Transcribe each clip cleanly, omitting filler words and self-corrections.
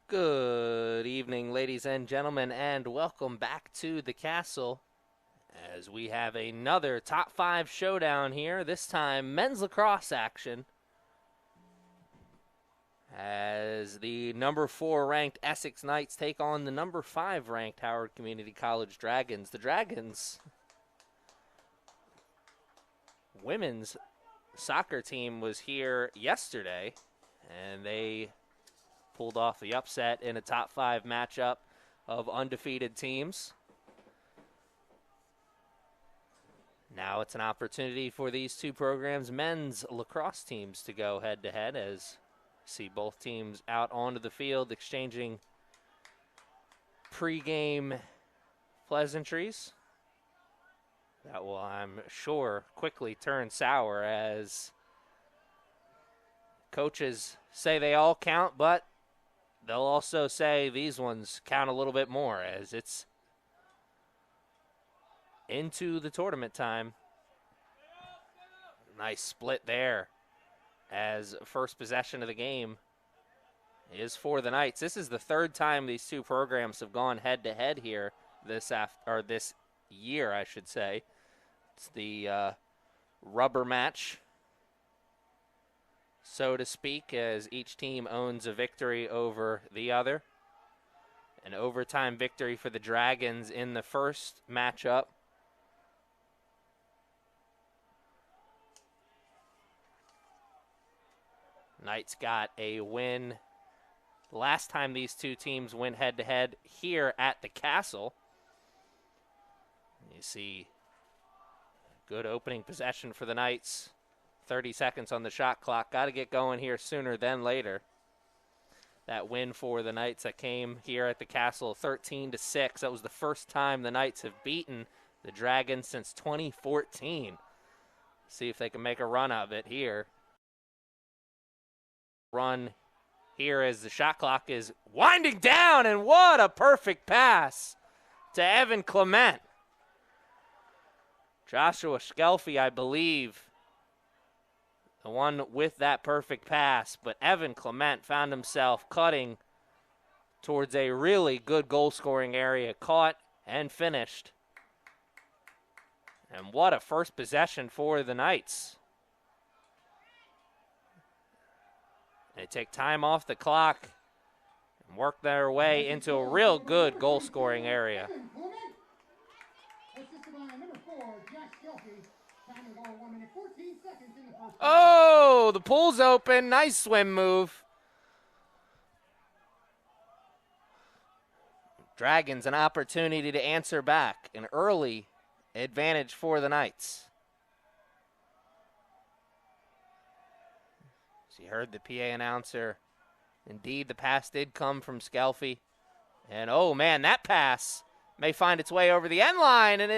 Good evening, ladies and gentlemen, and welcome back to the castle as we have another top 5 showdown here, this time men's lacrosse action, as the number 4 ranked Essex Knights take on the number 5 ranked Howard Community College Dragons. The Dragons women's soccer team was here yesterday, and they pulled off the upset in a top 5 matchup of undefeated teams. Now it's an opportunity for these two programs' men's lacrosse teams to go head-to-head, as see both teams out onto the field exchanging pre-game pleasantries. That will, I'm sure, quickly turn sour as coaches say they all count, but they'll also say these ones count a little bit more as it's into the tournament time. Nice split there as first possession of the game is for the Knights. This is the third time these two programs have gone head-to-head here this year, I should say. It's the rubber match, so to speak, as each team owns a victory over the other. An overtime victory for the Dragons in the first matchup. Knights got a win last time these two teams went head-to-head here at the Castle. You see good opening possession for the Knights. 30 seconds on the shot clock. Got to get going here sooner than later. That win for the Knights that came here at the Castle, 13-6. That was the first time the Knights have beaten the Dragons since 2014. See if they can make a run of it here. Run here as the shot clock is winding down, and what a perfect pass to Evan Clement. Joshua Skelfie, I believe, the one with that perfect pass, but Evan Clement found himself cutting towards a really good goal-scoring area, caught and finished. And what a first possession for the Knights. They take time off the clock and work their way into a real good goal-scoring area. Oh, the pool's open. Nice swim move. Dragons an opportunity to answer back. An early advantage for the Knights. So you heard the PA announcer. Indeed, the pass did come from Skelfie. And oh man, that pass may find its way over the end line, and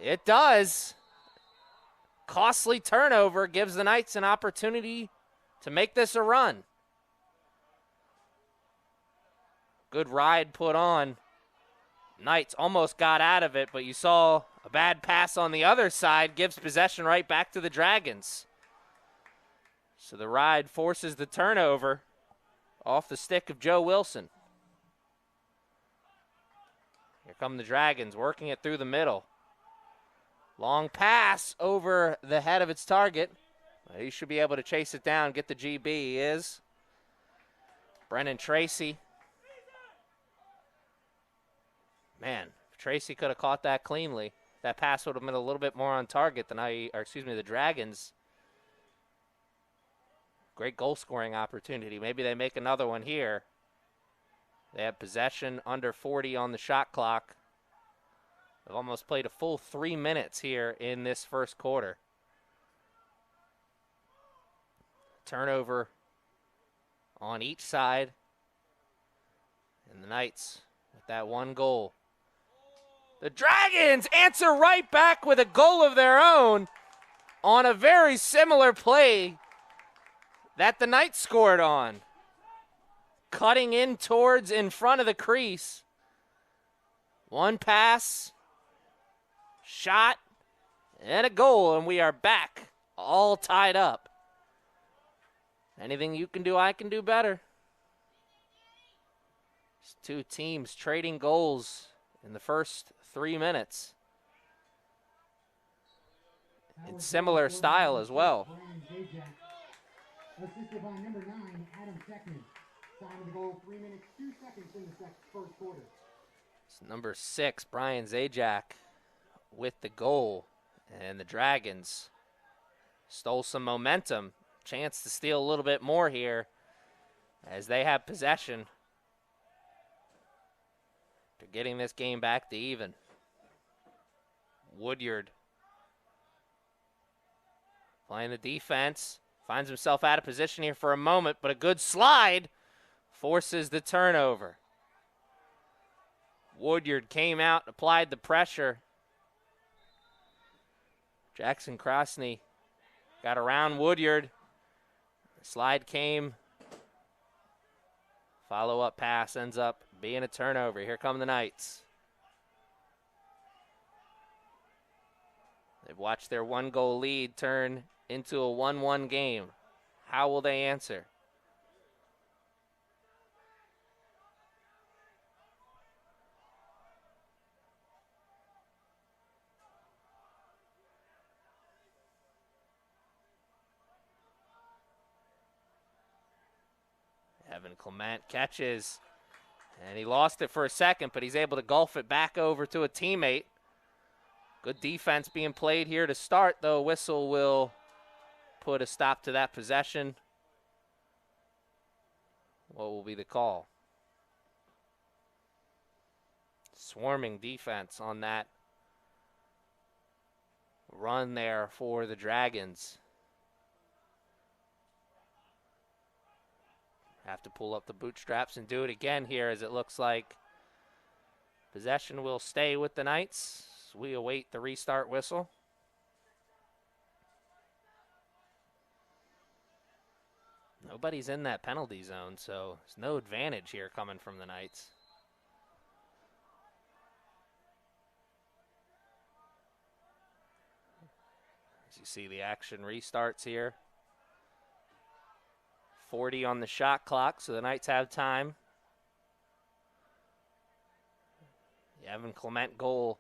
it does. Costly turnover gives the Knights an opportunity to make this a run. Good ride put on. Knights almost got out of it, but you saw a bad pass on the other side gives possession right back to the Dragons. So the ride forces the turnover off the stick of Joe Wilson. Here come the Dragons working it through the middle. Long pass over the head of its target. He should be able to chase it down, get the GB. He is. Brennan Tracy. Man, if Tracy could have caught that cleanly, that pass would have been a little bit more on target than the Dragons. Great goal-scoring opportunity. Maybe they make another one here. They have possession, under 40 on the shot clock. They've almost played a full 3 minutes here in this first quarter. Turnover on each side. And the Knights with that one goal. The Dragons answer right back with a goal of their own on a very similar play that the Knights scored on. Cutting in towards in front of the crease. One pass, shot, and a goal, and we are back, all tied up. Anything you can do, I can do better. Two teams trading goals in the first 3 minutes. In similar style as well. Assisted by number 9, Adam Techman. Time of the goal, 3 minutes, 2 seconds in the first quarter. It's number 6, Brian Zajac, with the goal. And the Dragons stole some momentum. Chance to steal a little bit more here as they have possession. They're getting this game back to even. Woodyard playing the defense. Finds himself out of position here for a moment, but a good slide forces the turnover. Woodyard came out, applied the pressure. Jackson Krosny got around Woodyard. The slide came. Follow-up pass ends up being a turnover. Here come the Knights. They've watched their 1-goal lead turn into a 1-1 game. How will they answer? Evan Clement catches, and he lost it for a second, but he's able to golf it back over to a teammate. Good defense being played here to start, though. Whistle will put a stop to that possession. What will be the call? Swarming defense on that run there for the Dragons. Have to pull up the bootstraps and do it again here, as it looks like possession will stay with the Knights. We await the restart whistle. Nobody's in that penalty zone, so there's no advantage here coming from the Knights. As you see, the action restarts here. 40 on the shot clock, so the Knights have time. The Evan Clement goal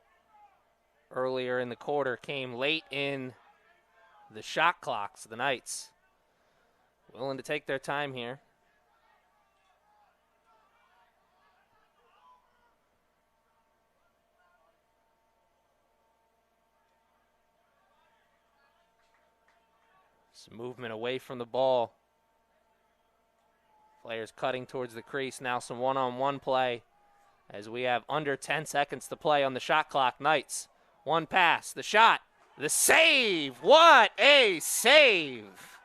earlier in the quarter came late in the shot clock, so the Knights willing to take their time here. Some movement away from the ball. Players cutting towards the crease. Now some one-on-one play as we have under 10 seconds to play on the shot clock. Knights, one pass, the shot, the save. What a save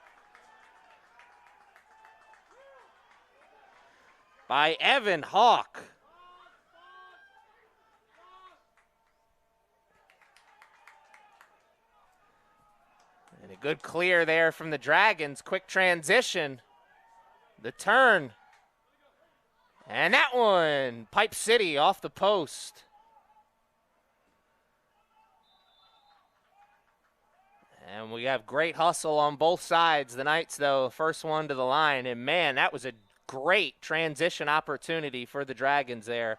by Evan Hawk. And a good clear there from the Dragons. Quick transition. The turn. And that one, Pipe City off the post. And we have great hustle on both sides. The Knights, though, first one to the line. And, man, that was a great transition opportunity for the Dragons there.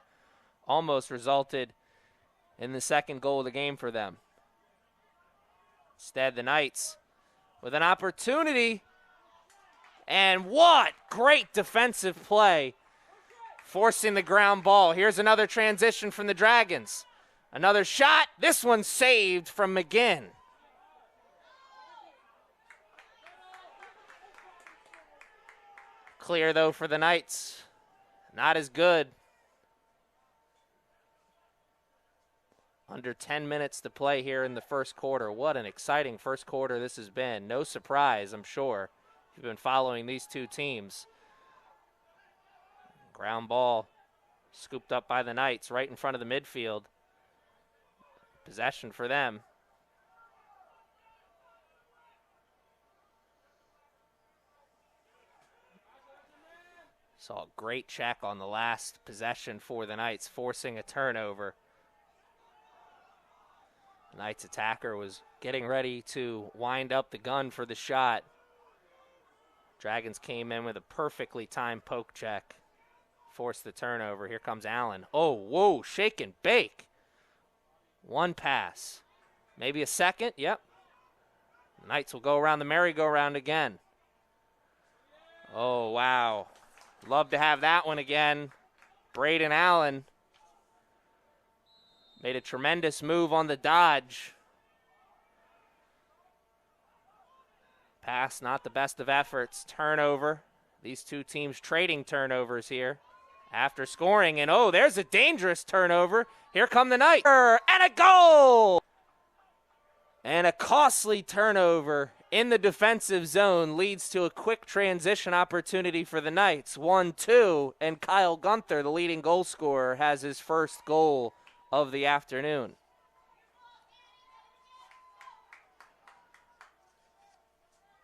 Almost resulted in the second goal of the game for them. Instead, the Knights with an opportunity. And what great defensive play, forcing the ground ball. Here's another transition from the Dragons. Another shot. This one saved from McGinn. Clear, though, for the Knights. Not as good. Under 10 minutes to play here in the first quarter. What an exciting first quarter this has been. No surprise, I'm sure, if you've been following these two teams. Ground ball scooped up by the Knights right in front of the midfield. Possession for them. Saw a great check on the last possession for the Knights, forcing a turnover. The Knights attacker was getting ready to wind up the gun for the shot. Dragons came in with a perfectly timed poke check, force the turnover. Here comes Allen. Oh, whoa, shake and bake. One pass. Maybe a second. Yep. Knights will go around the merry-go-round again. Oh, wow. Love to have that one again. Braden Allen made a tremendous move on the dodge. Pass, not the best of efforts. Turnover. These two teams trading turnovers here after scoring. And, oh, there's a dangerous turnover. Here come the Knights. And a goal! And a costly turnover in the defensive zone leads to a quick transition opportunity for the Knights. 1-2, and Kyle Gunther, the leading goal scorer, has his first goal of the afternoon.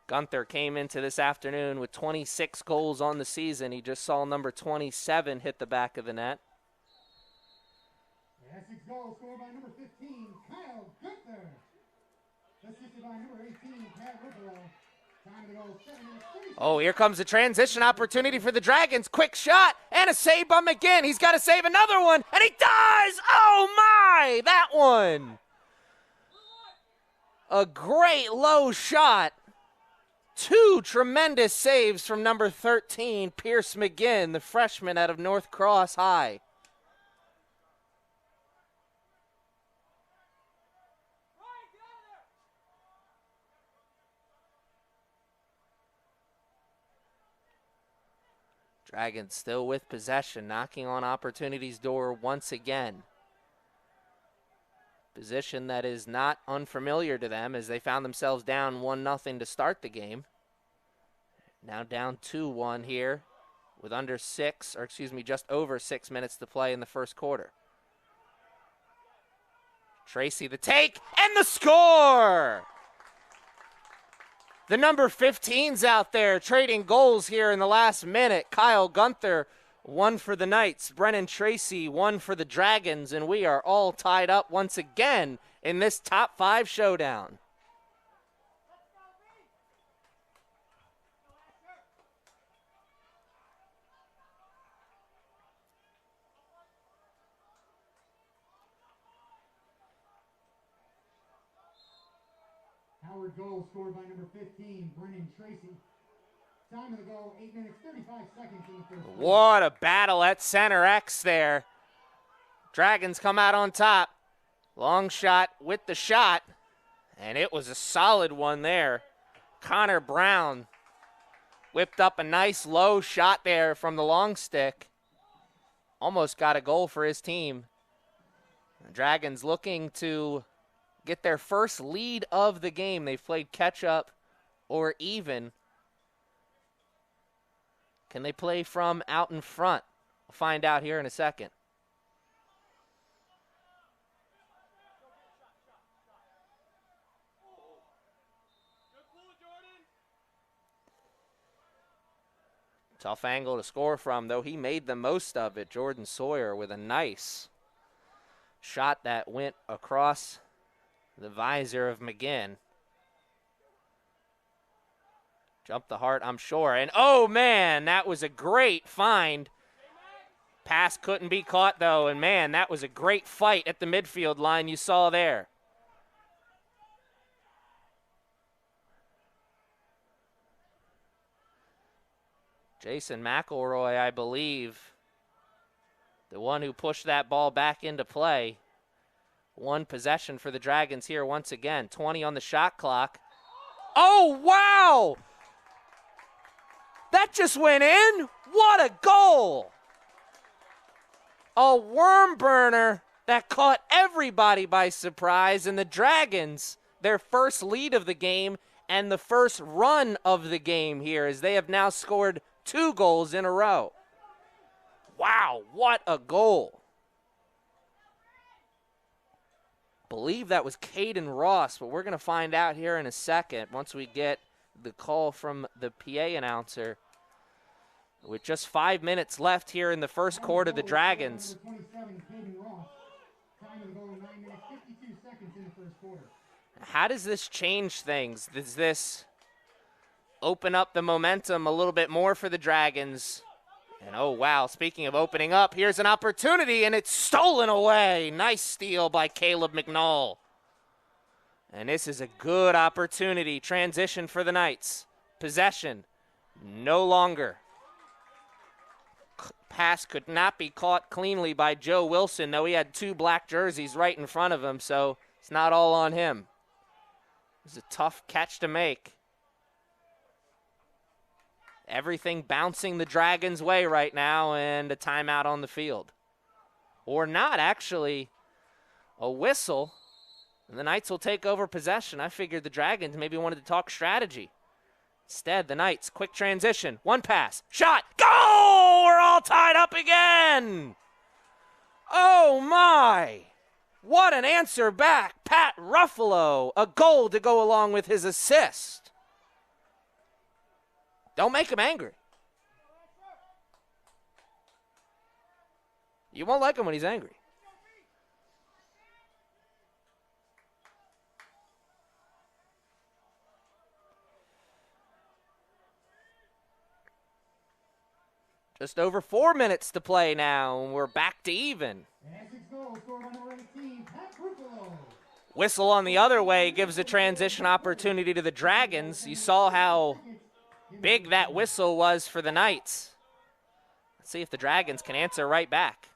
Gunther came into this afternoon with 26 goals on the season. He just saw number 27 hit the back of the net. The Essex goal scored by number 15, Kyle Gunther. Assisted by number 18, Pat Ruffalo. Time to go 7 minutes. Oh, here comes a transition opportunity for the Dragons. Quick shot and a save by McGinn. He's got to save another one, and he does! Oh, my! That one! A great low shot. Two tremendous saves from number 13, Pierce McGinn, the freshman out of North Cross High. Dragons still with possession, knocking on opportunity's door once again. Position that is not unfamiliar to them as they found themselves down 1-0 to start the game. Now down 2-1 here with just over 6 minutes to play in the first quarter. Tracy the take and the score! The number 15's out there trading goals here in the last minute. Kyle Gunther, one for the Knights. Brennan Tracy, one for the Dragons. And we are all tied up once again in this top 5 showdown. Howard goal scored by number 15, Brennan Tracy. Time of the goal, 8 minutes, 35 seconds in the first quarter. What a battle at center X there. Dragons come out on top. Long shot with the shot, and it was a solid one there. Connor Brown whipped up a nice low shot there from the long stick. Almost got a goal for his team. The Dragons looking to get their first lead of the game. They've played catch up or even. Can they play from out in front? We'll find out here in a second. Tough angle to score from, though he made the most of it. Jordan Sawyer with a nice shot that went across the visor of McGinn. Jumped the heart, I'm sure. And, oh, man, that was a great find. Pass couldn't be caught, though. And, man, that was a great fight at the midfield line you saw there. Jason McElroy, I believe, the one who pushed that ball back into play. One possession for the Dragons here once again. 20 on the shot clock. Oh, wow! That just went in. What a goal! A worm burner that caught everybody by surprise. And the Dragons, their first lead of the game and the first run of the game here, as they have now scored 2 goals in a row. Wow, what a goal. Believe that was Caden Ross, but we're going to find out here in a second once we get the call from the PA announcer. With just 5 minutes left here in the first quarter, the Dragons. How does this change things? Does this open up the momentum a little bit more for the Dragons And oh wow, speaking of opening up, here's an opportunity and it's stolen away. Nice steal by Caleb McNall. And this is a good opportunity. Transition for the Knights. Possession, no longer. Pass could not be caught cleanly by Joe Wilson, though he had two black jerseys right in front of him, so it's not all on him. It was a tough catch to make. Everything bouncing the Dragons' way right now, and a timeout on the field. Or not, actually. A whistle, and the Knights will take over possession. I figured the Dragons maybe wanted to talk strategy. Instead, the Knights, quick transition, one pass, shot, goal! We're all tied up again! Oh my! What an answer back, Pat Ruffalo, a goal to go along with his assist. Don't make him angry. You won't like him when he's angry. Just over 4 minutes to play now, and we're back to even. Essex goal scored by number 18, Pat Ruffalo. Whistle on the other way gives a transition opportunity to the Dragons. You saw how big that whistle was for the Knights. Let's see if the Dragons can answer right back.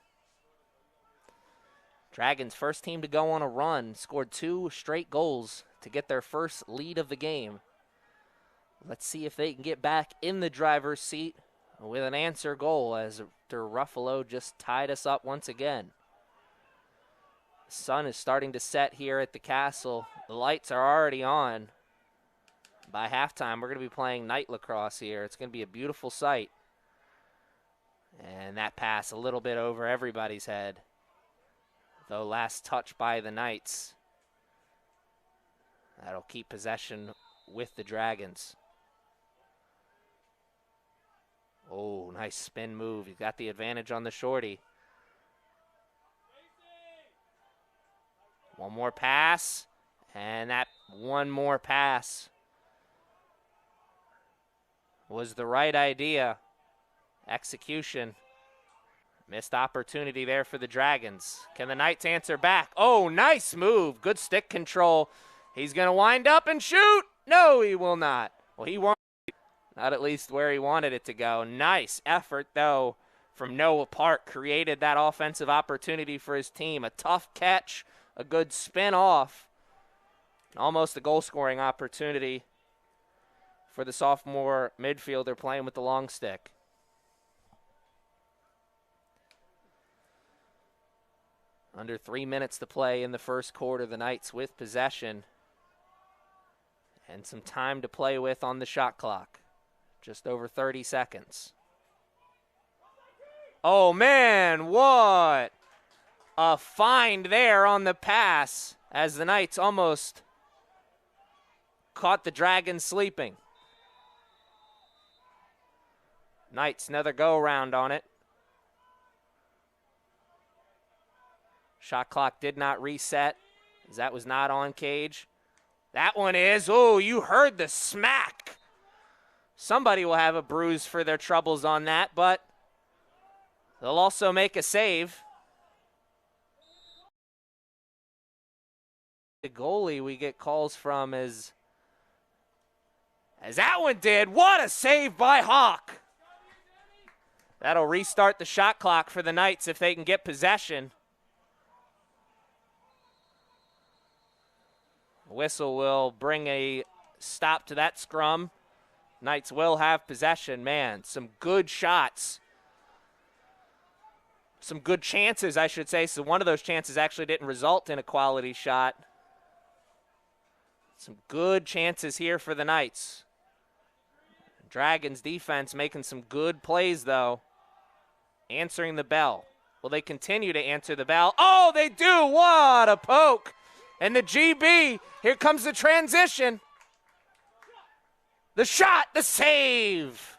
Dragons, first team to go on a run, scored 2 straight goals to get their first lead of the game. Let's see if they can get back in the driver's seat with an answer goal, as Ruffalo just tied us up once again. The sun is starting to set here at the castle. The lights are already on. By halftime, we're going to be playing night lacrosse here. It's going to be a beautiful sight. And that pass a little bit over everybody's head. Though last touch by the Knights. That'll keep possession with the Dragons. Oh, nice spin move. He's got the advantage on the shorty. One more pass, and that one more pass was the right idea. Execution. Missed opportunity there for the Dragons. Can the Knights answer back? Oh, nice move. Good stick control. He's going to wind up and shoot. No, he will not. Well, he won't. Not at least where he wanted it to go. Nice effort, though, from Noah Park. Created that offensive opportunity for his team. A tough catch, a good spin off. Almost a goal-scoring opportunity for the sophomore midfielder playing with the long stick. Under 3 minutes to play in the first quarter. The Knights with possession and some time to play with on the shot clock. Just over 30 seconds. Oh, man, what a find there on the pass as the Knights almost caught the Dragons sleeping. Knights, another go-around on it. Shot clock did not reset, as that was not on cage. That one is. Oh, you heard the smack. Somebody will have a bruise for their troubles on that, but they'll also make a save. The goalie we get calls from as that one did. What a save by Hawk. That'll restart the shot clock for the Knights if they can get possession. Whistle will bring a stop to that scrum. Knights will have possession. Man, some good shots. Some good chances, I should say. So one of those chances actually didn't result in a quality shot. Some good chances here for the Knights. Dragons defense making some good plays, though. Answering the bell. Will they continue to answer the bell? Oh, they do. What a poke. And the GB, here comes the transition. The shot, the save.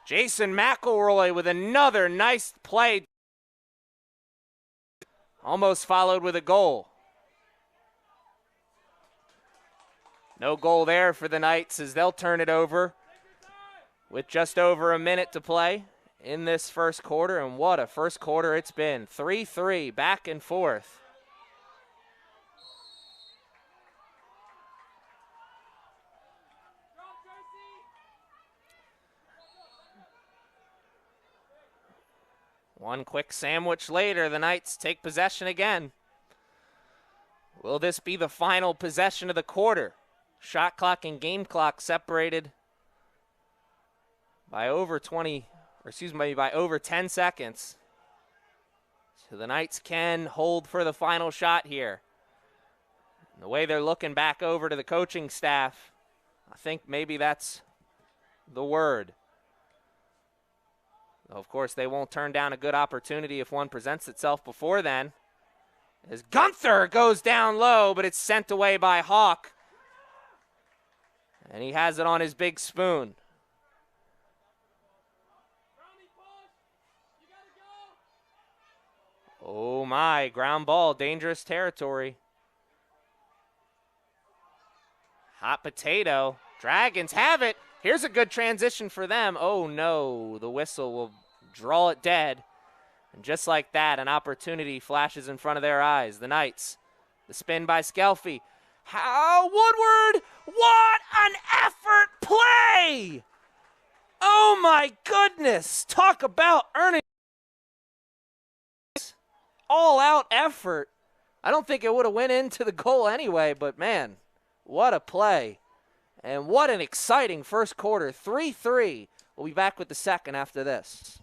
Jason McElroy with another nice play. Almost followed with a goal. No goal there for the Knights as they'll turn it over with just over a minute to play in this first quarter, and what a first quarter it's been. 3-3, back and forth. One quick sandwich later, the Knights take possession again. Will this be the final possession of the quarter? Shot clock and game clock separated by over 10 seconds. So the Knights can hold for the final shot here. And the way they're looking back over to the coaching staff, I think maybe that's the word. Of course, they won't turn down a good opportunity if one presents itself before then. As Gunther goes down low, but it's sent away by Hawk. And he has it on his big spoon. Oh my, ground ball, dangerous territory. Hot potato. Dragons have it. Here's a good transition for them. Oh no, the whistle will draw it dead. And just like that, an opportunity flashes in front of their eyes. The Knights, the spin by Skelfie. How Woodward, what an effort play! Oh my goodness, talk about earning all-out effort. I don't think it would have went into the goal anyway, but man, what a play. And what an exciting first quarter, 3-3. We'll be back with the second after this.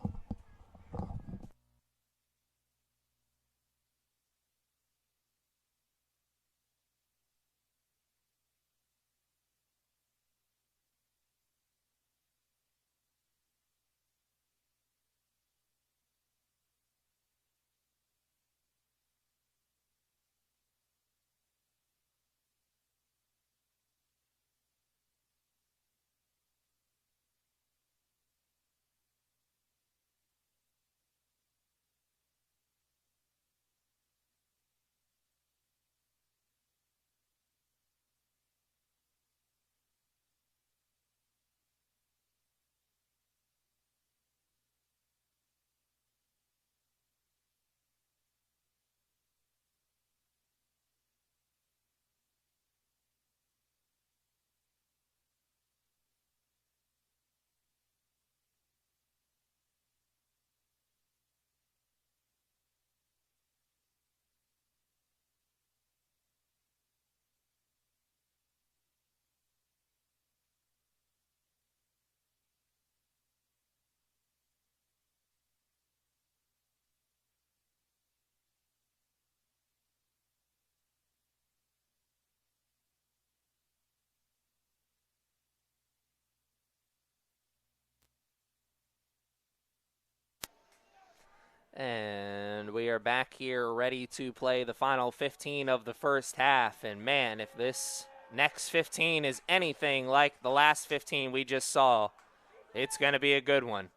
And we are back here ready to play the final 15 of the first half. And man, if this next 15 is anything like the last 15 we just saw, it's going to be a good one.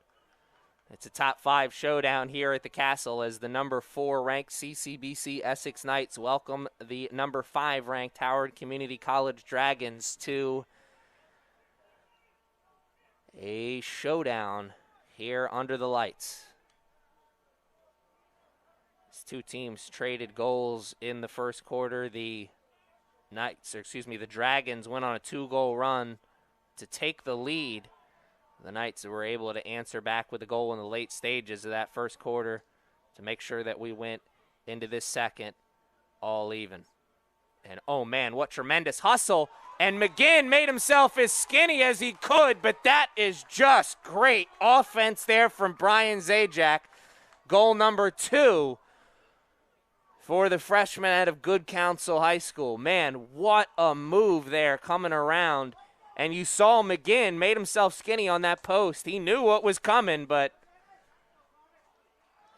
It's a top 5 showdown here at the Castle as the number 4 ranked CCBC Essex Knights welcome the number 5 ranked Howard Community College Dragons to a showdown here under the lights. These two teams traded goals in the first quarter. The Dragons went on a 2-goal run to take the lead. The Knights were able to answer back with a goal in the late stages of that first quarter to make sure that we went into this second all even. And oh man, what tremendous hustle. And McGinn made himself as skinny as he could, but that is just great offense there from Brian Zajac. Goal number 2 for the freshman out of Good Counsel High School. Man, what a move there coming around. And you saw McGinn made himself skinny on that post. He knew what was coming, but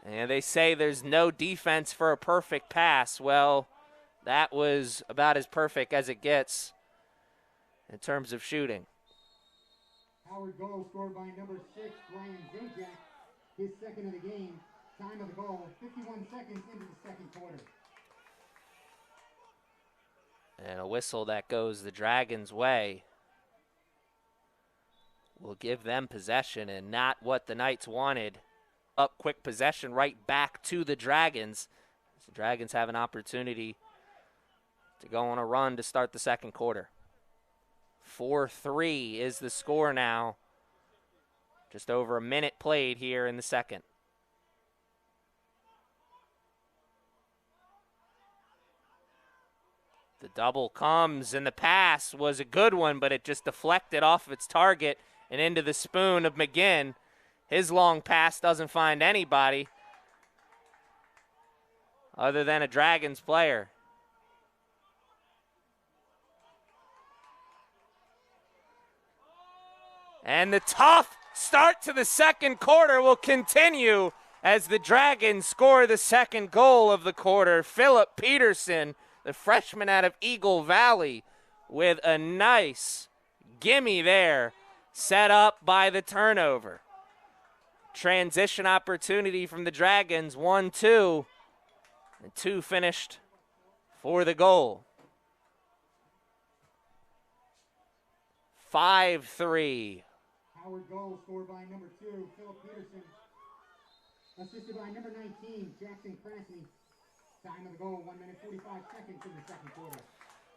and they say there's no defense for a perfect pass. Well, that was about as perfect as it gets in terms of shooting. Howard goal scored by number 6, Brian Zajac. His second of the game. Time of the goal, 51 seconds into the second quarter. And a whistle that goes the Dragons' way. will give them possession, and not what the Knights wanted. Up quick possession right back to the Dragons. The Dragons have an opportunity to go on a run to start the second quarter. 4-3 is the score now. Just over a minute played here in the second. The double comes, and the pass was a good one, but it just deflected off of its target and into the spoon of McGinn. His long pass doesn't find anybody other than a Dragons player. And the tough start to the second quarter will continue as the Dragons score the second goal of the quarter. Philip Peterson, the freshman out of Eagle Valley, with a nice gimme there, set up by the turnover. Transition opportunity from the Dragons, 1-2, and 2 finished for the goal. 5-3. Howard goal scored by number 2, Philip Peterson. Assisted by number 19, Jackson Krasny. Time of the goal, 1 minute 45 seconds in the second quarter.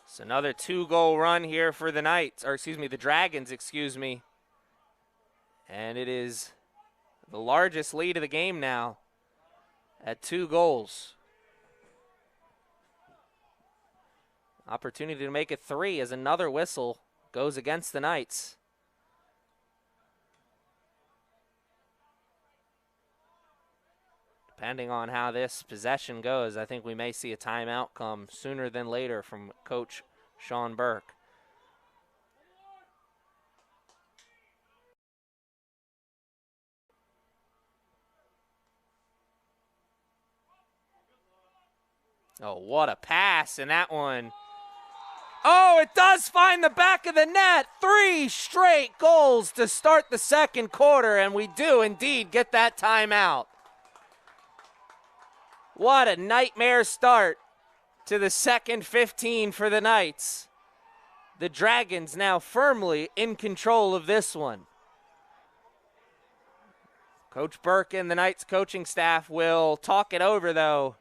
It's another 2-goal run here for the Knights, or the Dragons, And it is the largest lead of the game now at 2 goals. Opportunity to make it 3 as another whistle goes against the Knights. Depending on how this possession goes, I think we may see a timeout come sooner than later from Coach Sean Burke. Oh, what a pass, and that one. Oh, it does find the back of the net. 3 straight goals to start the second quarter, and we do indeed get that timeout. What a nightmare start to the second 15 for the Knights. The Dragons now firmly in control of this one. Coach Burke and the Knights coaching staff will talk it over, though.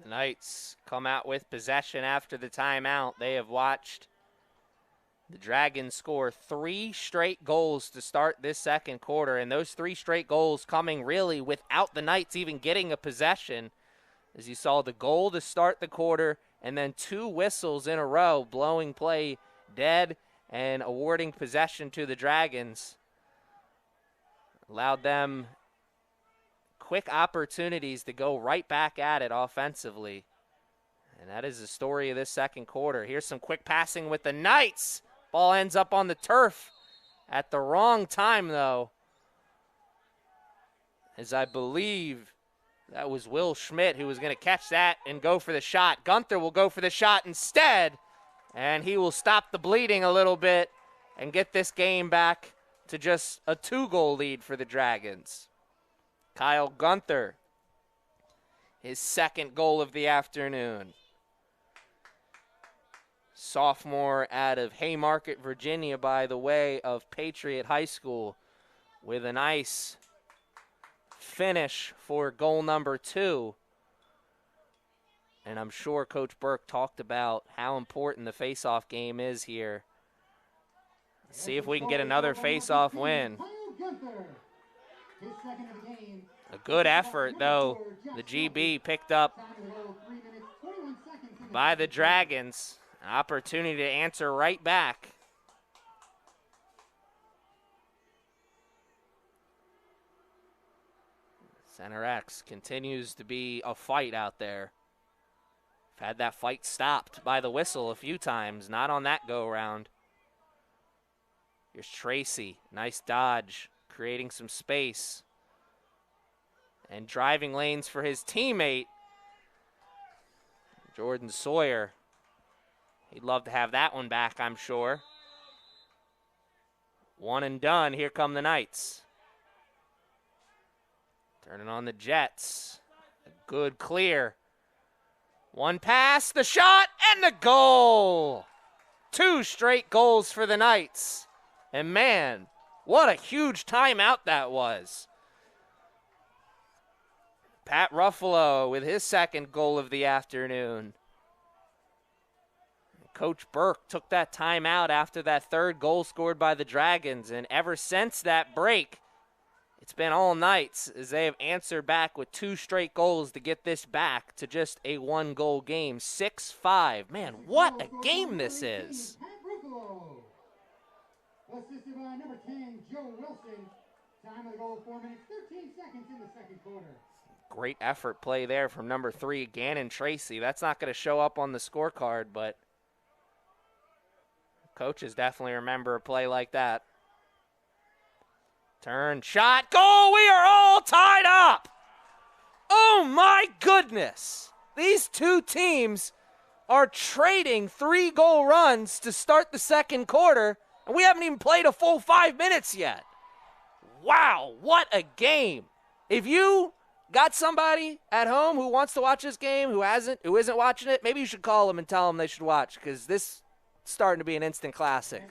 The Knights come out with possession after the timeout. They have watched the Dragons score 3 straight goals to start this second quarter, and those 3 straight goals coming really without the Knights even getting a possession. As you saw, the goal to start the quarter and then 2 whistles in a row blowing play dead and awarding possession to the Dragons. Allowed them quick opportunities to go right back at it offensively. And that is the story of this second quarter. Here's some quick passing with the Knights. Ball ends up on the turf at the wrong time, though, as I believe that was Will Schmidt who was going to catch that and go for the shot. Gunther will go for the shot instead, and he will stop the bleeding a little bit and get this game back to just a 2-goal lead for the Dragons. Kyle Gunther, his second goal of the afternoon. Sophomore out of Haymarket, Virginia, by the way of Patriot High School. with a nice finish for goal number 2. And I'm sure Coach Burke talked about how important the face-off game is here. Let's see if we can get another face-off win. A good effort, though. The GB picked up by the Dragons. An opportunity to answer right back. Center X continues to be a fight out there. Had that fight stopped by the whistle a few times, not on that go-around. Here's Tracy, nice dodge, creating some space. And driving lanes for his teammate, Jordan Sawyer. He'd love to have that one back, I'm sure. One and done, here come the Knights. Turning on the Jets, a good clear. One pass, the shot, and the goal! 2 straight goals for the Knights. And man, what a huge timeout that was. Pat Ruffalo with his second goal of the afternoon. Coach Burke took that timeout after that third goal scored by the Dragons, and ever since that break, it's been all Knights as they have answered back with 2 straight goals to get this back to just a 1-goal game. 6-5. Man, what a game this is. Assisted by number 10, Joe Wilson. Time of the goal, 4 minutes, 13 seconds in the second quarter. Great effort play there from number 3, Gannon Tracy. That's not going to show up on the scorecard, but coaches definitely remember a play like that. Turn, shot, goal! We are all tied up! Oh my goodness! These 2 teams are trading 3-goal runs to start the second quarter, and we haven't even played a full 5 minutes yet. Wow, what a game. If you got somebody at home who wants to watch this game, who isn't watching it, maybe you should call them and tell them they should watch, because this is starting to be an instant classic.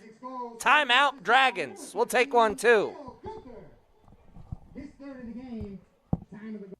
Timeout, Dragons. We'll take one too. His third in the game. Time of the goal.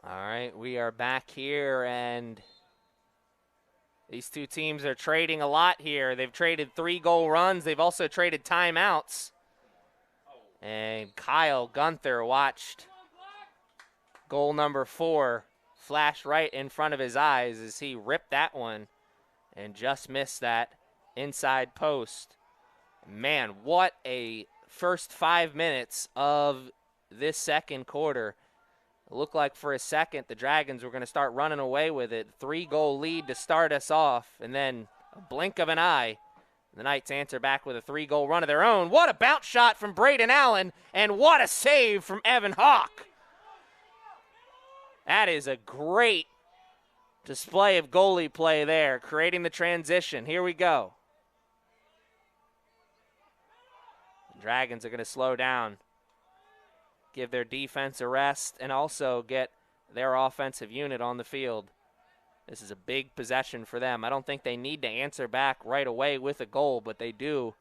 All right, we are back here, and these 2 teams are trading a lot here. They've traded 3-goal runs. They've also traded timeouts. And Kyle Gunther watched goal number 4 flash right in front of his eyes as he ripped that one and just missed that inside post. Man, what a first 5 minutes of this second quarter. It looked like for a second the Dragons were going to start running away with it. 3-goal lead to start us off, and then a blink of an eye, the Knights answer back with a 3-goal run of their own. What a bounce shot from Braden Allen, and what a save from Evan Hawk. That is a great display of goalie play there, creating the transition. Here we go. The Dragons are going to slow down, give their defense a rest, and also get their offensive unit on the field. This is a big possession for them. I don't think they need to answer back right away with a goal, but they do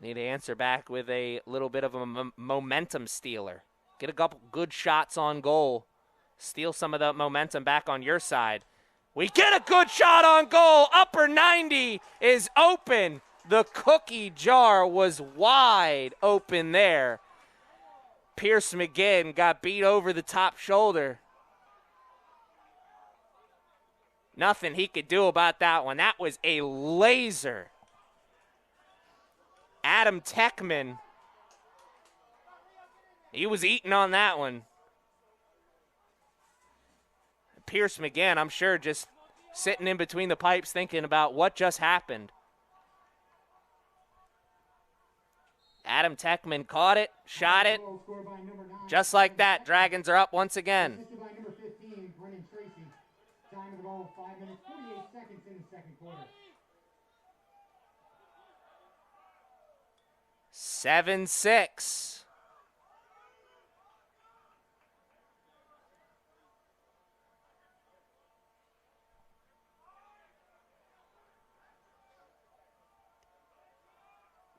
need to answer back with a little bit of a momentum stealer. Get a couple good shots on goal. Steal some of the momentum back on your side. We get a good shot on goal. Upper 90 is open. The cookie jar was wide open there. Pierce McGinn got beat over the top shoulder. Nothing he could do about that one. That was a laser. Adam Techman, he was eating on that one. Pierce McGinn, I'm sure, just sitting in between the pipes thinking about what just happened. Adam Techman caught it, shot it. Just like that, Dragons are up once again. Time of the goal, 5 minutes, 48 seconds in the second quarter. 7-6.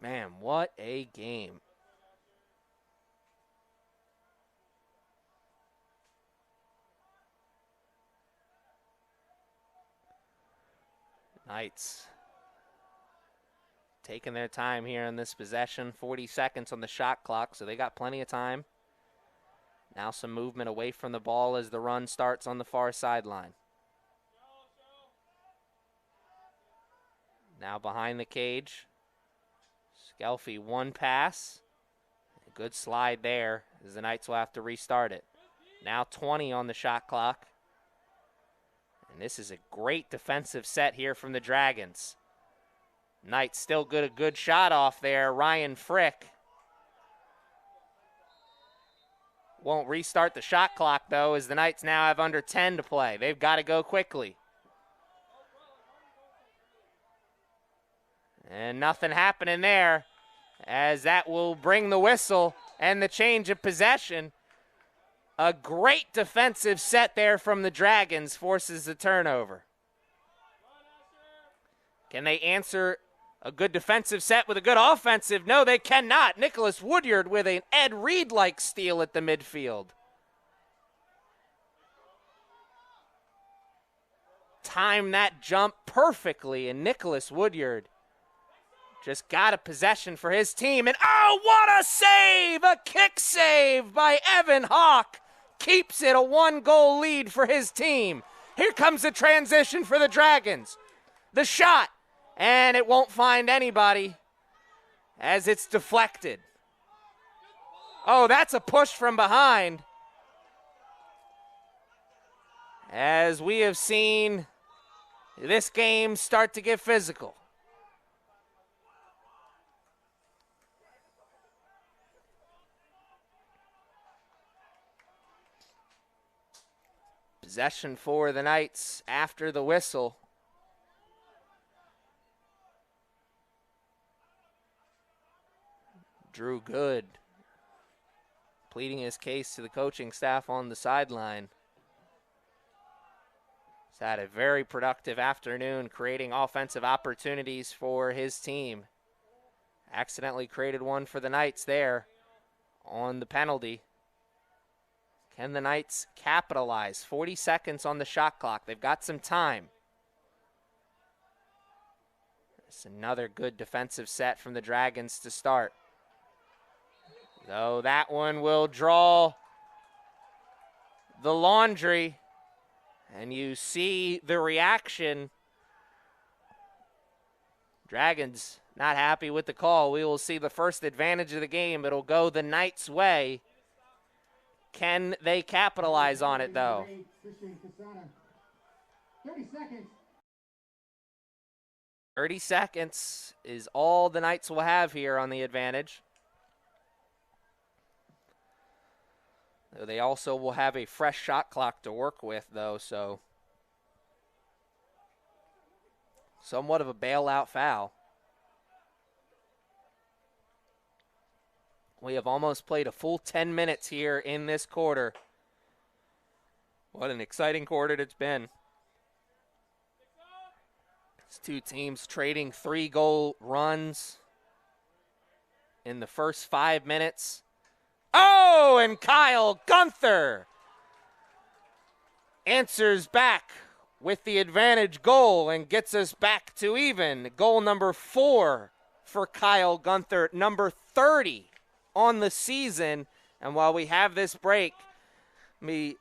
Man, what a game. Knights taking their time here in this possession. 40 seconds on the shot clock, so they got plenty of time. Now some movement away from the ball as the run starts on the far sideline. Now behind the cage. Skelfie, one pass. A good slide there as the Knights will have to restart it. Now 20 on the shot clock. And this is a great defensive set here from the Dragons. Knights still get a good shot off there. Ryan Frick won't restart the shot clock, though, as the Knights now have under 10 to play. They've got to go quickly. And nothing happening there, as that will bring the whistle and the change of possession. A great defensive set there from the Dragons forces the turnover. Can they answer a good defensive set with a good offensive? No, they cannot. Nicholas Woodyard with an Ed Reed-like steal at the midfield. Timed that jump perfectly, and Nicholas Woodyard just got a possession for his team. And oh, what a save! A kick save by Evan Hawk. Keeps it a one-goal lead for his team. Here comes the transition for the Dragons. The shot, and it won't find anybody as it's deflected. Oh, that's a push from behind. As we have seen this game start to get physical. Possession for the Knights after the whistle. Drew Good pleading his case to the coaching staff on the sideline. He's had a very productive afternoon creating offensive opportunities for his team. Accidentally created one for the Knights there on the penalty. Can the Knights capitalize? 40 seconds on the shot clock. They've got some time. It's another good defensive set from the Dragons to start. So that one will draw the laundry. And you see the reaction. Dragons not happy with the call. We will see the first advantage of the game. It'll go the Knights' way. Can they capitalize on it, though? 30 seconds is all the Knights will have here on the advantage. They also will have a fresh shot clock to work with, though, so somewhat of a bailout foul. We have almost played a full 10 minutes here in this quarter. What an exciting quarter it's been. These two teams trading 3-goal runs in the first 5 minutes. Oh, and Kyle Gunther answers back with the advantage goal and gets us back to even. Goal number 4 for Kyle Gunther, number 30 on the season. And while we have this break, let me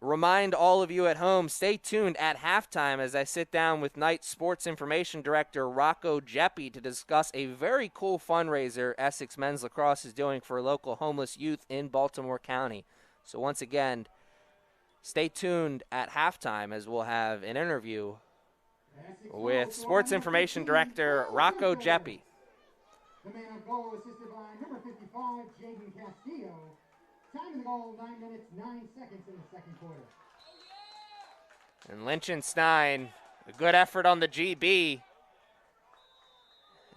remind all of you at home, stay tuned at halftime as I sit down with Knight Sports Information Director Rocco Jeppe to discuss a very cool fundraiser Essex Men's Lacrosse is doing for local homeless youth in Baltimore County. So once again, stay tuned at halftime as we'll have an interview with Sports Information Director Rocco Jeppe. The man on goal assisted by number 55, Jaden Castillo. Time of the goal, 9 minutes, 9 seconds in the second quarter. And Liechtenstein, a good effort on the GB.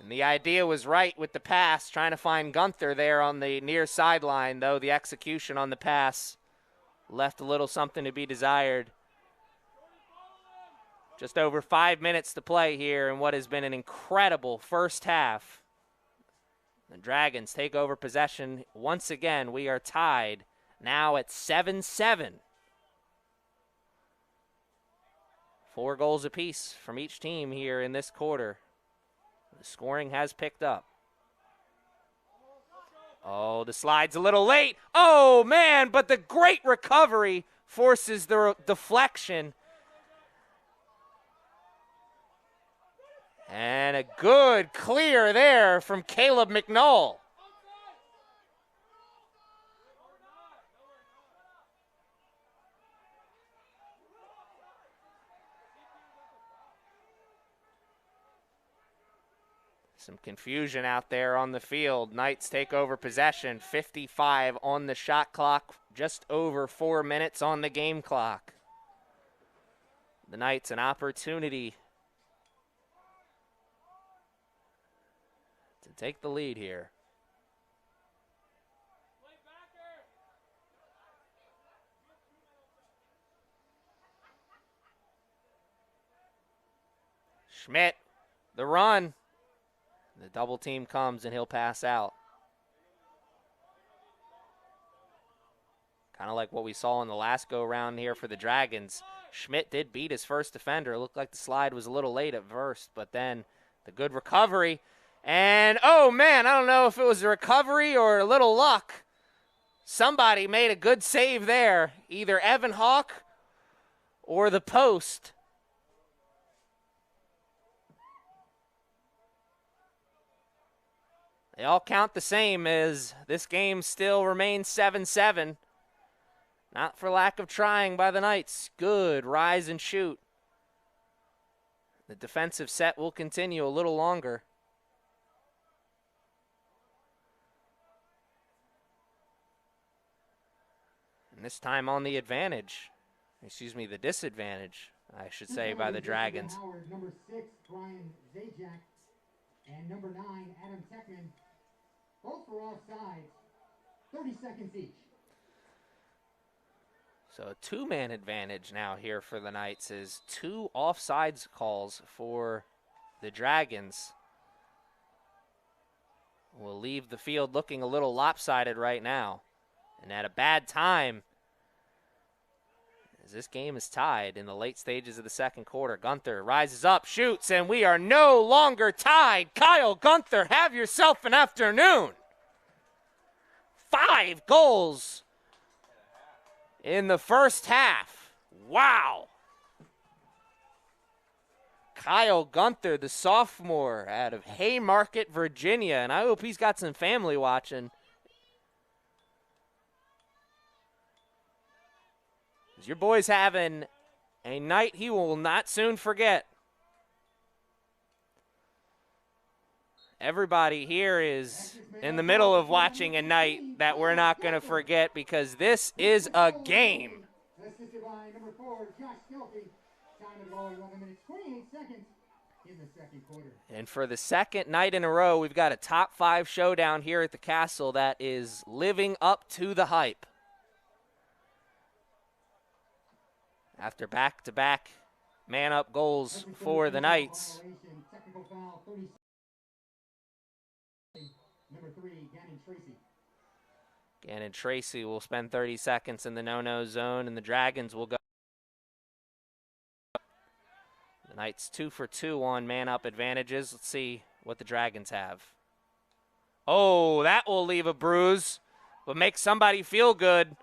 And the idea was right with the pass, trying to find Gunther there on the near sideline, though the execution on the pass left a little something to be desired. Just over 5 minutes to play here in what has been an incredible first half. The Dragons take over possession. Once again, we are tied now at 7-7. 4 goals apiece from each team here in this quarter. The scoring has picked up. Oh, the slide's a little late. Oh, man, but the great recovery forces the deflection. And a good clear there from Caleb McNull. Some confusion out there on the field. Knights take over possession. 55 on the shot clock. Just over 4 minutes on the game clock. The Knights an opportunity to take the lead here. Schmidt, the run. The double team comes and he'll pass out. Kind of like what we saw in the last go-round here for the Dragons. Schmidt did beat his first defender. It looked like the slide was a little late at first, but then the good recovery. And, oh, man, I don't know if it was a recovery or a little luck. Somebody made a good save there, either Evan Hawk or the post. They all count the same as this game still remains 7-7. Not for lack of trying by the Knights. Good rise and shoot. The defensive set will continue a little longer. And this time on the advantage. Excuse me, the disadvantage, I should say, by the Dragons. Howard, number 6, Brian Zajac, and number 9, Adam Techman. Both for offsides. 30 seconds each. So a 2-man advantage now here for the Knights is 2 offsides calls for the Dragons. Will leave the field looking a little lopsided right now. And at a bad time, as this game is tied in the late stages of the second quarter. Gunther rises up, shoots, and we are no longer tied. Kyle Gunther, have yourself an afternoon. 5 goals in the first half. Wow. Kyle Gunther, the sophomore out of Haymarket, Virginia, and I hope he's got some family watching. Your boy's having a night he will not soon forget. Everybody here is in the middle of watching a night that we're not going to forget because this is a game. Assisted by number 4, Josh Skelty. Time of goal, 11 minutes, 28 seconds in the second quarter. And for the second night in a row, we've got a top 5 showdown here at the Castle that is living up to the hype. After back-to-back man-up goals for the Knights. Technical foul, 30. Number 3, Gannon Tracy. Gannon Tracy will spend 30 seconds in the no-no zone, and the Dragons will go Knights 2 for 2 on man-up advantages. Let's see what the Dragons have. Oh, that will leave a bruise, but make somebody feel good.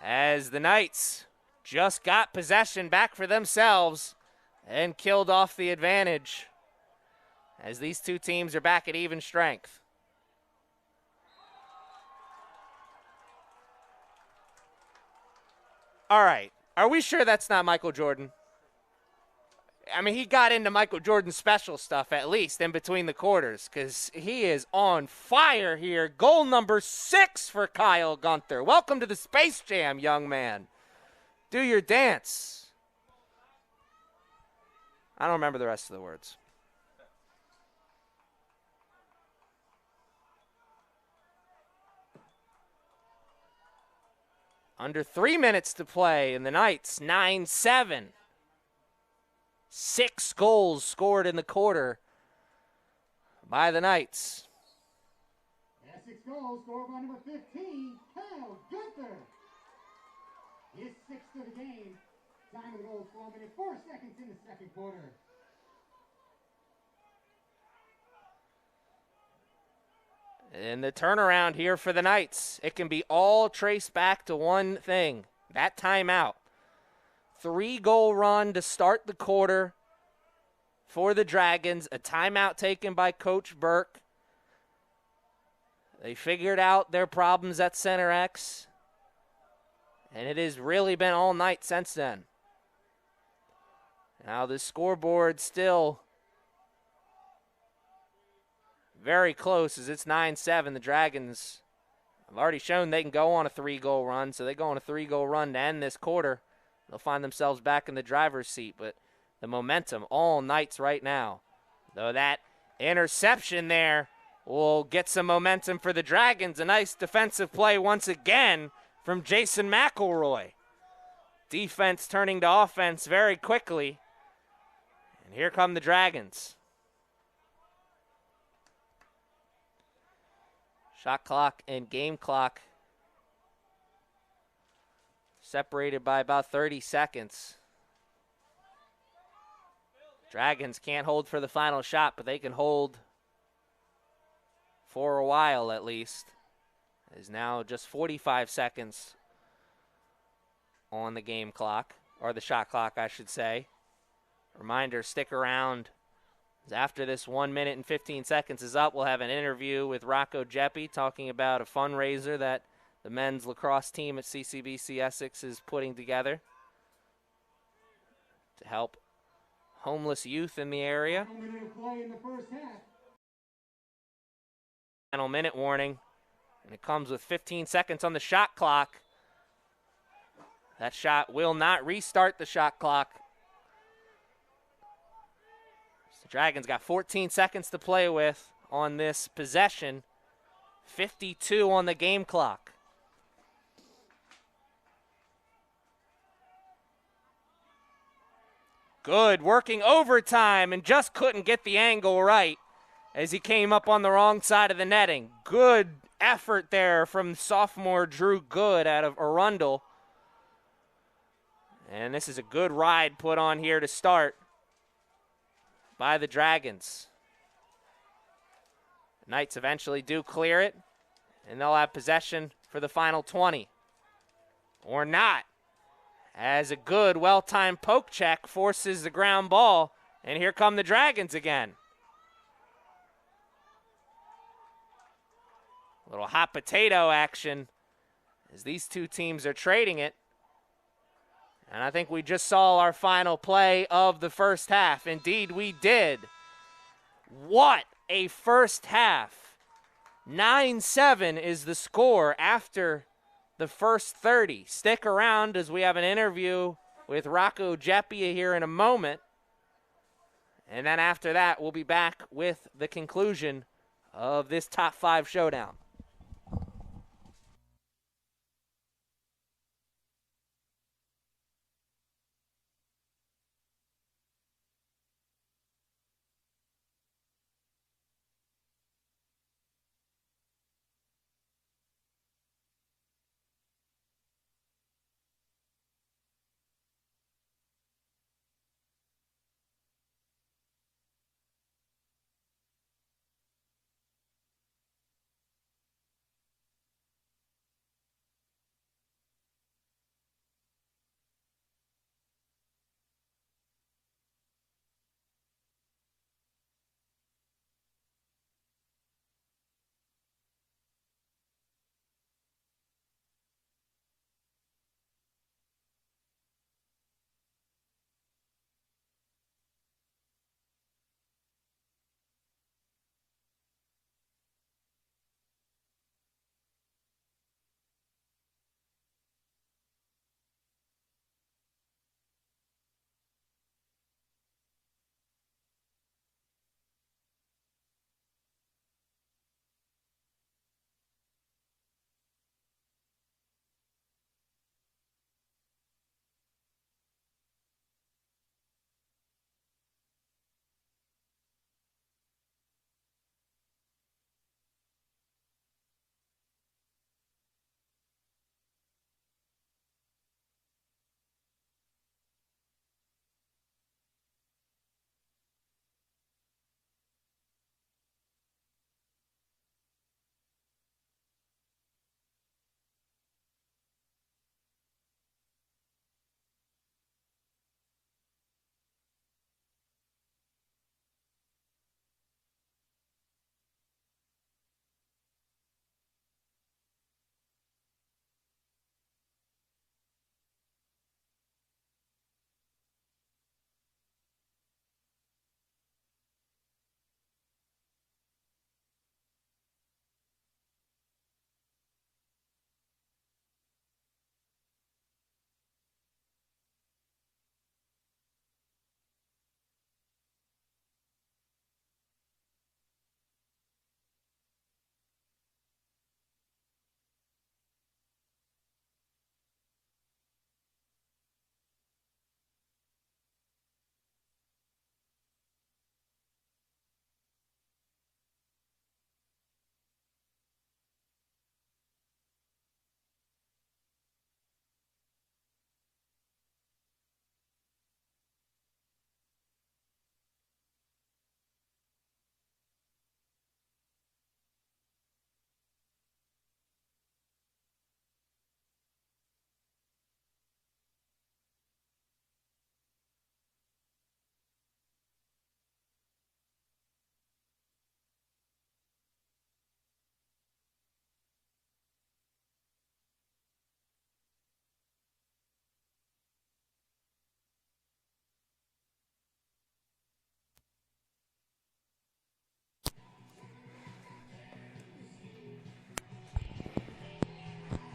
As the Knights just got possession back for themselves and killed off the advantage, as these two teams are back at even strength. All right, are we sure that's not Michael Jordan? I mean, he got into Michael Jordan's special stuff at least in between the quarters, because he is on fire here. Goal number 6 for Kyle Gunther. Welcome to the Space Jam, young man. Do your dance. I don't remember the rest of the words. Under 3 minutes to play, and the Knights 9-7. 6 goals scored in the quarter by the Knights. Essex goal scored by number 15, Kyle Gunther. His 6th of the game. Time of the goal, 12 minutes, 4 seconds in the second quarter. And the turnaround here for the Knights, it can be all traced back to one thing, that timeout. 3-goal run to start the quarter for the Dragons, a timeout taken by Coach Burke. They figured out their problems at Center X, and it has really been all night since then. Now the scoreboard still very close as it's 9-7. The Dragons have already shown they can go on a 3-goal run, so they go on a 3-goal run to end this quarter. They'll find themselves back in the driver's seat, but the momentum all Knights right now. Though that interception there will get some momentum for the Dragons. A nice defensive play once again from Jason McElroy. Defense turning to offense very quickly. And here come the Dragons. Shot clock and game clock separated by about 30 seconds. Dragons can't hold for the final shot, but they can hold for a while at least. It is now just 45 seconds on the game clock, or the shot clock, I should say. Reminder, stick around. After this 1 minute and 15 seconds is up, we'll have an interview with Rocco Geppi talking about a fundraiser that the men's lacrosse team at CCBC Essex is putting together to help homeless youth in the area. 1 minute of play in the first half. Final minute warning, and it comes with 15 seconds on the shot clock. That shot will not restart the shot clock. The Dragons got 14 seconds to play with on this possession. 52 on the game clock. Good, working overtime and just couldn't get the angle right as he came up on the wrong side of the netting. Good effort there from sophomore Drew Good out of Arundel. And this is a good ride put on here to start by the Dragons. The Knights eventually do clear it, and they'll have possession for the final 20. Or not, as a good, well-timed poke check forces the ground ball, and here come the Dragons again. A little hot potato action as these two teams are trading it. And I think we just saw our final play of the first half. Indeed, we did. What a first half. 9-7 is the score after the first 30. Stick around as we have an interview with Rocco Geppi here in a moment. And then after that, we'll be back with the conclusion of this top 5 showdown.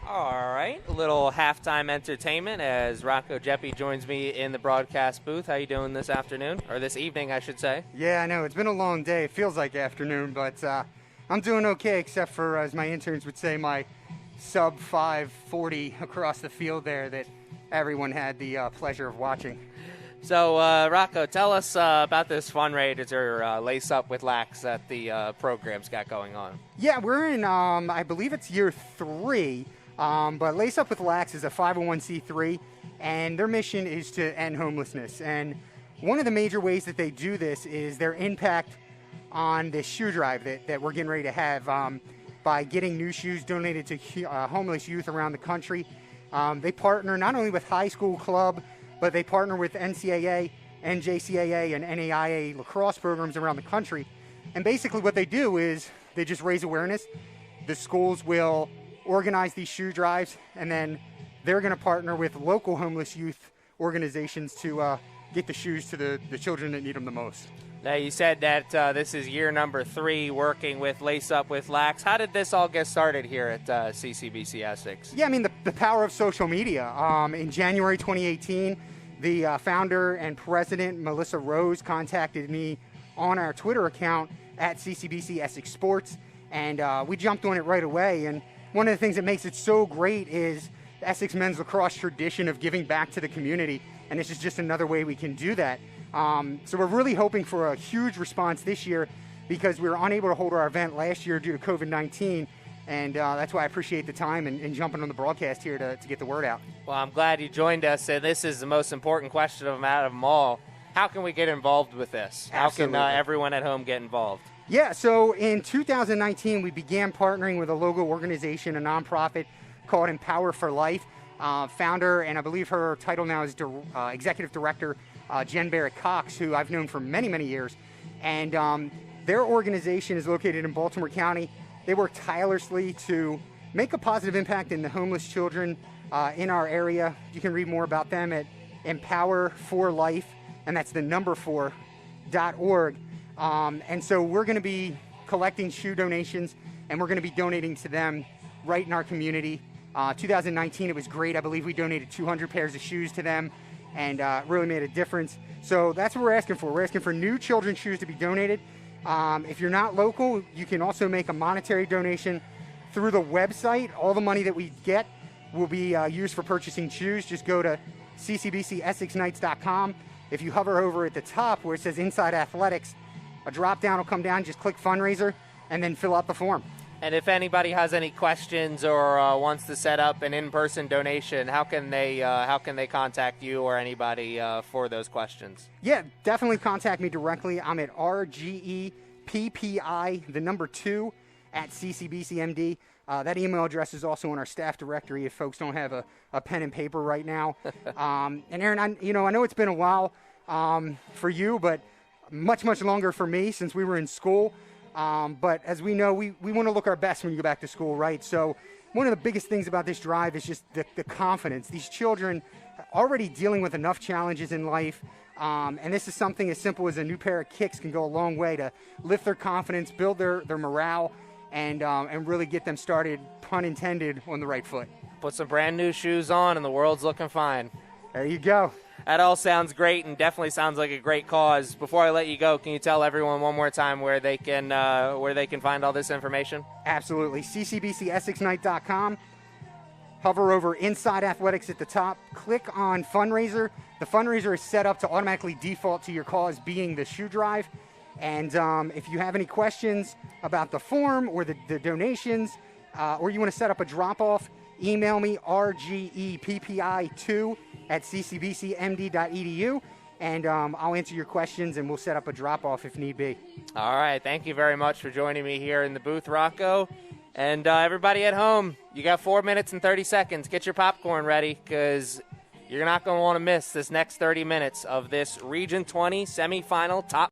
All right, a little halftime entertainment as Rocco Jeppy joins me in the broadcast booth. How you doing this afternoon, or this evening, I should say? Yeah, I know. It's been a long day. It feels like afternoon, but I'm doing okay, except for, as my interns would say, my sub 540 across the field there that everyone had the pleasure of watching. So, Rocco, tell us about this fundraiser, Lace Up with Lax, that the program's got going on. Yeah, we're in, I believe it's year 3, but Lace Up with Lax is a 501c3, and their mission is to end homelessness. And one of the major ways that they do this is their impact on this shoe drive that we're getting ready to have by getting new shoes donated to homeless youth around the country. They partner not only with high school club, but they partner with NCAA, NJCAA, and NAIA lacrosse programs around the country. And basically what they do is they just raise awareness. The schools will organize these shoe drives, and then they're going to partner with local homeless youth organizations to get the shoes to the children that need them the most. Now, you said that this is year number 3 working with Lace Up with Lax. How did this all get started here at CCBC Essex? Yeah, I mean, the power of social media. In January 2018, the founder and president, Melissa Rose, contacted me on our Twitter account at CCBC Essex Sports, and we jumped on it right away. And one of the things that makes it so great is the Essex men's lacrosse tradition of giving back to the community, and this is just another way we can do that. So we're really hoping for a huge response this year because we were unable to hold our event last year due to COVID-19, and that's why I appreciate the time and jumping on the broadcast here to get the word out. Well, I'm glad you joined us, and this is the most important question of them all. How can we get involved with this? Absolutely. How can everyone at home get involved? Yeah, so in 2019, we began partnering with a local organization, a nonprofit called Empower for Life. Founder, and I believe her title now is Executive Director, Jen Barrett-Cox, who I've known for many, many years. And their organization is located in Baltimore County. They work tirelessly to make a positive impact in the homeless children in our area. You can read more about them at Empower for Life, and that's the number 4.org. And so we're going to be collecting shoe donations, and we're going to be donating to them right in our community. 2019, it was great. I believe we donated 200 pairs of shoes to them, and really made a difference. So that's what we're asking for. We're asking for new children's shoes to be donated. If you're not local, you can also make a monetary donation through the website. All the money that we get will be used for purchasing shoes. Just go to ccbcessexnights.com. If you hover over at the top where it says Inside Athletics, a drop down will come down. Just click fundraiser and then fill out the form. And if anybody has any questions or wants to set up an in-person donation, how can they contact you or anybody for those questions? Yeah, definitely contact me directly. I'm at RGEPPI, the number 2, at CCBCMD. That email address is also on our staff directory if folks don't have a pen and paper right now. And Aaron, I know it's been a while for you, but much, much longer for me since we were in school. But as we know, we want to look our best when you go back to school, right? So one of the biggest things about this drive is just the confidence. These children are already dealing with enough challenges in life, and this is something as simple as a new pair of kicks can go a long way to lift their confidence, build their morale, and really get them started, pun intended, on the right foot. Put some brand new shoes on and the world's looking fine. There you go. That all sounds great and definitely sounds like a great cause. Before I let you go, can you tell everyone one more time where they can find all this information? Absolutely. ccbcessexnight.com. Hover over Inside Athletics at the top. Click on fundraiser. The fundraiser is set up to automatically default to your cause being the shoe drive. And if you have any questions about the form or the donations, or you want to set up a drop-off, email me rgeppi2 at ccbcmd.edu, and I'll answer your questions, and we'll set up a drop-off if need be. All right. Thank you very much for joining me here in the booth, Rocco. And everybody at home, you got 4 minutes and 30 seconds. Get your popcorn ready because you're not going to want to miss this next 30 minutes of this Region 20 semifinal top.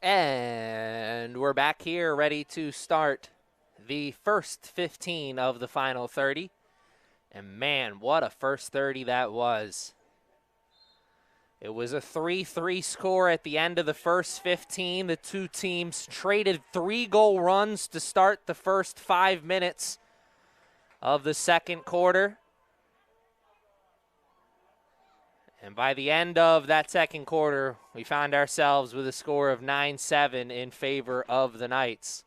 And we're back here ready to start the first 15 of the final 30. And man, what a first 30 that was. It was a 3-3 score at the end of the first 15. The two teams traded 3-goal runs to start the first 5 minutes of the second quarter. And by the end of that second quarter, we found ourselves with a score of 9-7 in favor of the Knights.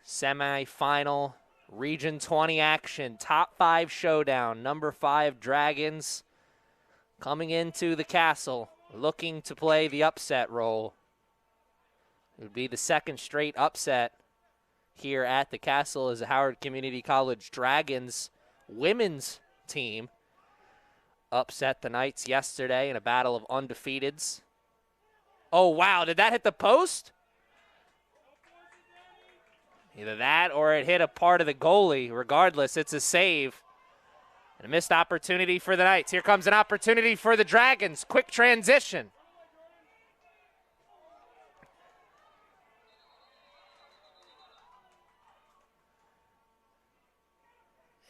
Semifinal Region 20 action, top 5 showdown. Number 5 Dragons coming into the castle, looking to play the upset role. It would be the second straight upset here at the castle as the Howard Community College Dragons women's team upset the Knights yesterday in a battle of undefeateds. Oh, wow, did that hit the post? Either that or it hit a part of the goalie. Regardless, it's a save. And a missed opportunity for the Knights. Here comes an opportunity for the Dragons. Quick transition.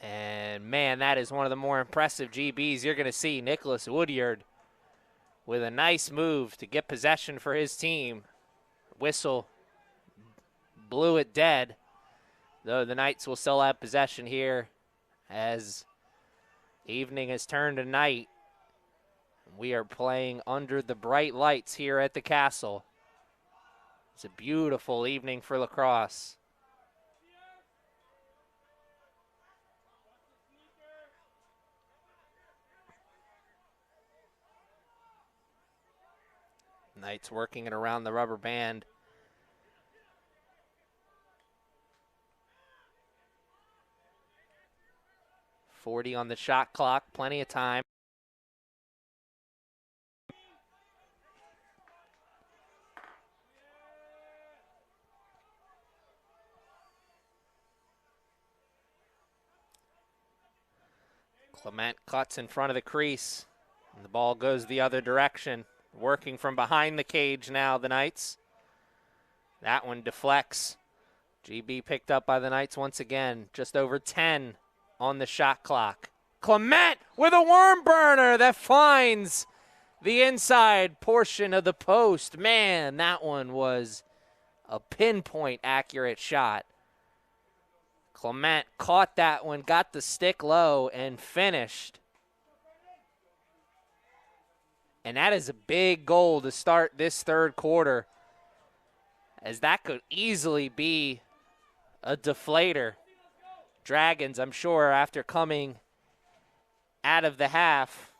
And, man, that is one of the more impressive GBs you're going to see. Nicholas Woodyard with a nice move to get possession for his team. Whistle blew it dead, though the Knights will still have possession here as evening has turned to night. We are playing under the bright lights here at the castle. It's a beautiful evening for lacrosse. Knights working it around the rubber band. .40 on the shot clock, plenty of time. Clement cuts in front of the crease, and the ball goes the other direction. Working from behind the cage now, the Knights. That one deflects. GB picked up by the Knights once again. Just over 10 on the shot clock. Clement with a worm burner that finds the inside portion of the post. Man, that one was a pinpoint accurate shot. Clement caught that one, got the stick low, and finished. And that is a big goal to start this third quarter, as that could easily be a deflator. Dragons, I'm sure, after coming out of the half,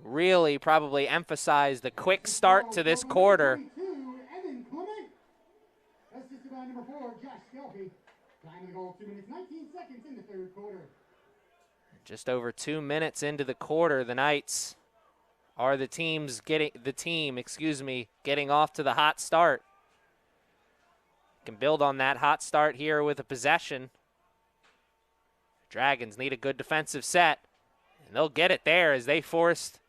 really probably emphasized the quick start to this quarter. Assisted by number 4, Josh Skelby. Time of the goal, 2 minutes, 19 seconds in the third quarter. Just over 2 minutes into the quarter, the Knights are the team getting off to the hot start. Can build on that hot start here with a possession. Dragons need a good defensive set, and they'll get it there as they forced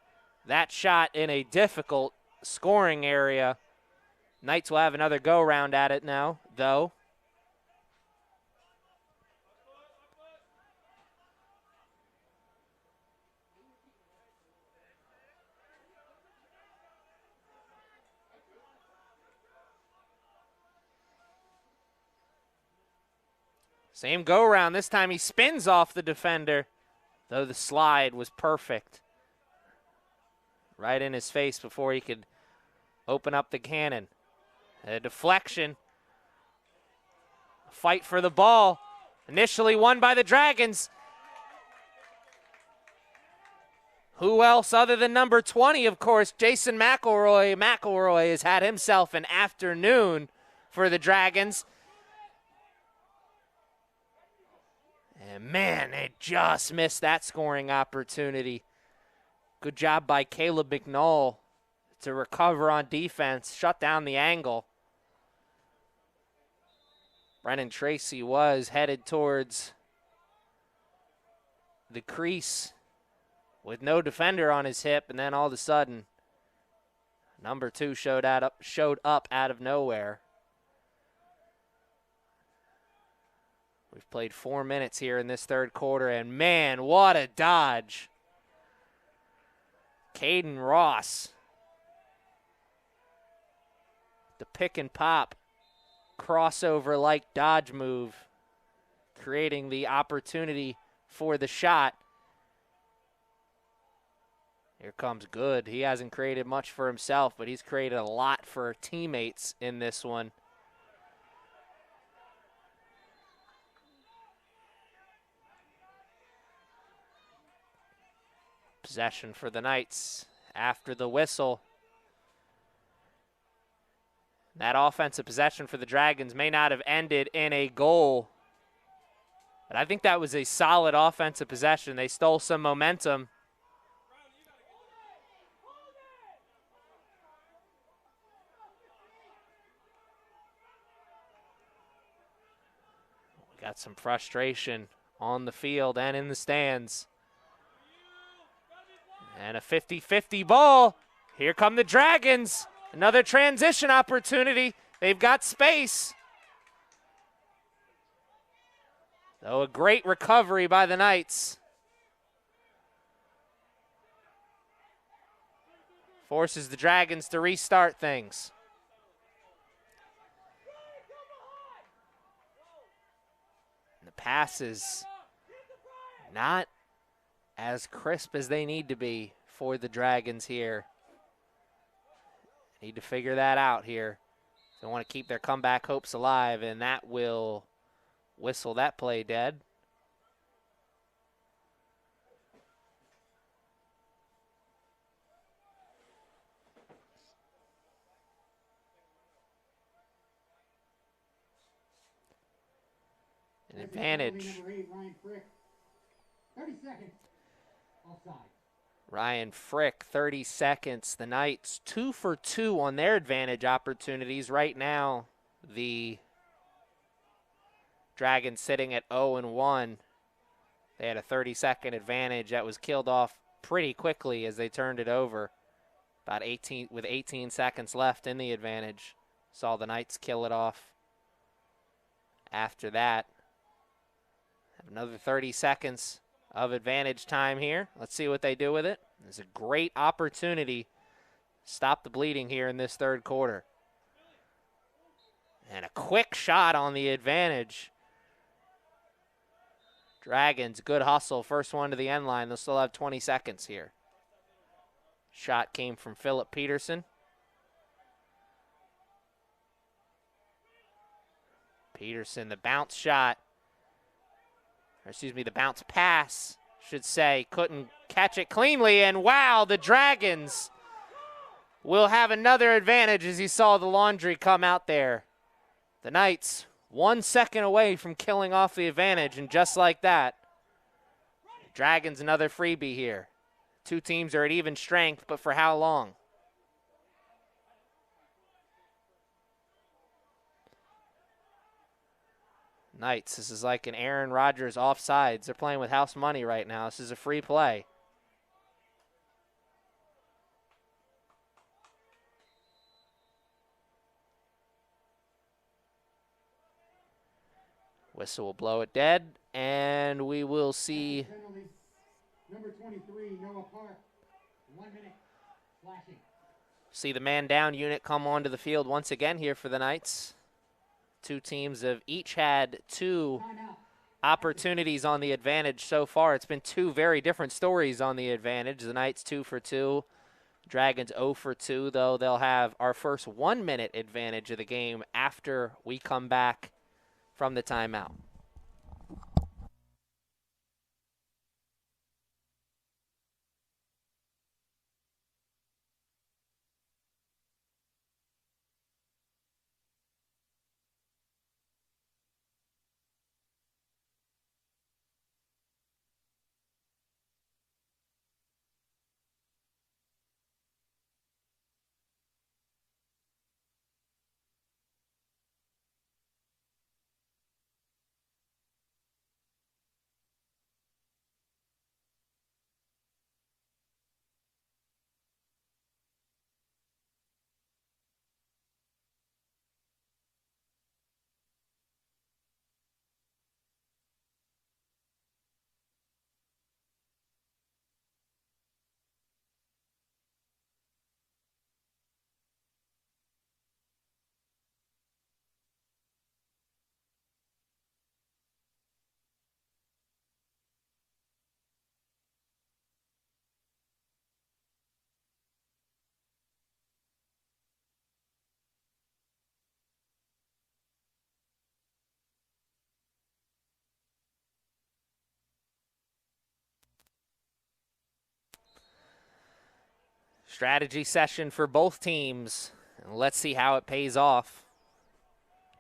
that shot in a difficult scoring area. Knights will have another go-round at it now, though. Same go-round. This time he spins off the defender, though the slide was perfect. Right in his face before he could open up the cannon. A deflection. A fight for the ball. Initially won by the Dragons. Who else other than number 20, of course, Jason McElroy. McElroy has had himself an afternoon for the Dragons. And man, they just missed that scoring opportunity. Good job by Caleb McNall to recover on defense, shut down the angle. Brennan Tracy was headed towards the crease with no defender on his hip, and then all of a sudden, Number 2 showed up out of nowhere. We've played 4 minutes here in this third quarter, and man, what a dodge. Caden Ross. The pick and pop crossover-like dodge move, creating the opportunity for the shot. Here comes Good. He hasn't created much for himself, but he's created a lot for teammates in this one. Possession for the Knights after the whistle. That offensive possession for the Dragons may not have ended in a goal, but I think that was a solid offensive possession. They stole some momentum. We got some frustration on the field and in the stands. And a 50-50 ball. Here come the Dragons. Another transition opportunity. They've got space. Though a great recovery by the Knights. Forces the Dragons to restart things. And the passes not as crisp as they need to be for the Dragons here. Need to figure that out here. They want to keep their comeback hopes alive, and that will whistle that play dead. An advantage. Number 8, Ryan Frick. 30 seconds. Offside. Ryan Frick, 30 seconds. The Knights 2 for 2 on their advantage opportunities. Right now, the Dragons sitting at 0-1. They had a 30-second advantage that was killed off pretty quickly as they turned it over. About 18 seconds left in the advantage. Saw the Knights kill it off. After that, have another 30 seconds of advantage time here. Let's see what they do with it. It's a great opportunity to stop the bleeding here in this third quarter. And a quick shot on the advantage. Dragons, good hustle. First one to the end line. They'll still have 20 seconds here. Shot came from Philip Peterson. Peterson, the bounce shot. The bounce pass, should say, couldn't catch it cleanly, and wow, the Dragons will have another advantage as you saw the laundry come out there. The Knights 1 second away from killing off the advantage, and just like that, Dragons another freebie here. Two teams are at even strength, but for how long? Knights, this is like an Aaron Rodgers offsides. They're playing with house money right now. This is a free play. Whistle will blow it dead, and we will see. Number 23, Noah Park. 1 minute. Flashing. See the man down unit come onto the field once again here for the Knights. Two teams have each had 2 opportunities on the advantage so far. It's been 2 very different stories on the advantage. The Knights 2 for 2. Dragons 0 for 2, though they'll have our first 1 minute advantage of the game after we come back from the timeout. Strategy session for both teams. And let's see how it pays off.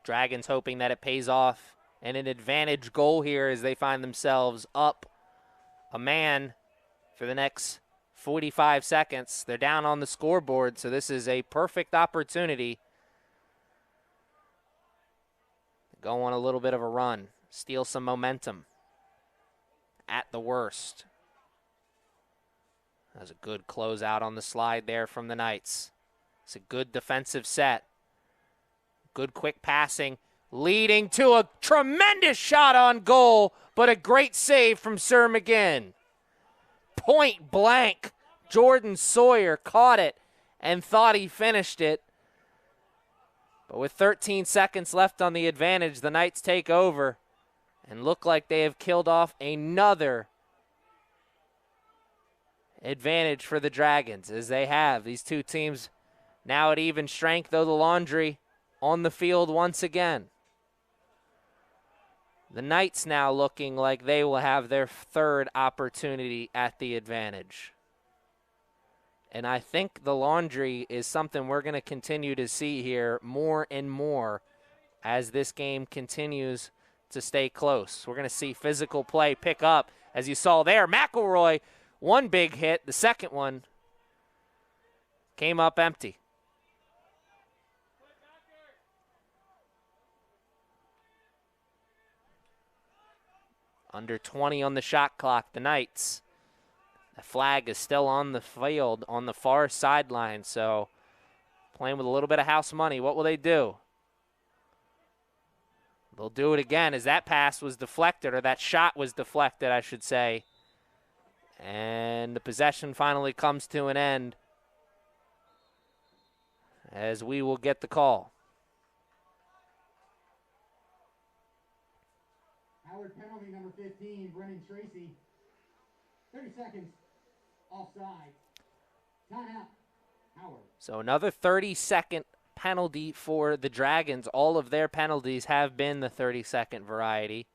Dragons hoping that it pays off. And an advantage goal here as they find themselves up a man for the next 45 seconds. They're down on the scoreboard, so this is a perfect opportunity to go on a little bit of a run, steal some momentum at the worst. That was a good closeout on the slide there from the Knights. It's a good defensive set. Good quick passing, leading to a tremendous shot on goal, but a great save from Sir McGinn. Point blank, Jordan Sawyer caught it and thought he finished it. But with 13 seconds left on the advantage, the Knights take over and look like they have killed off another advantage for the Dragons, as they have. These two teams now at even strength, though the Laundry on the field once again. The Knights now looking like they will have their third opportunity at the advantage. And I think the Laundry is something we're going to continue to see here more and more as this game continues to stay close. We're going to see physical play pick up, as you saw there. McElroy, one big hit. The second one came up empty. Under 20 on the shot clock, the Knights. The flag is still on the field on the far sideline, so playing with a little bit of house money. What will they do? They'll do it again as that pass was deflected, or that shot was deflected, I should say. And the possession finally comes to an end as we will get the call. Howard penalty number 15, Brennan Tracy. 30 seconds. Offside. Timeout. Howard. So another 30-second penalty for the Dragons. All of their penalties have been the 30-second variety.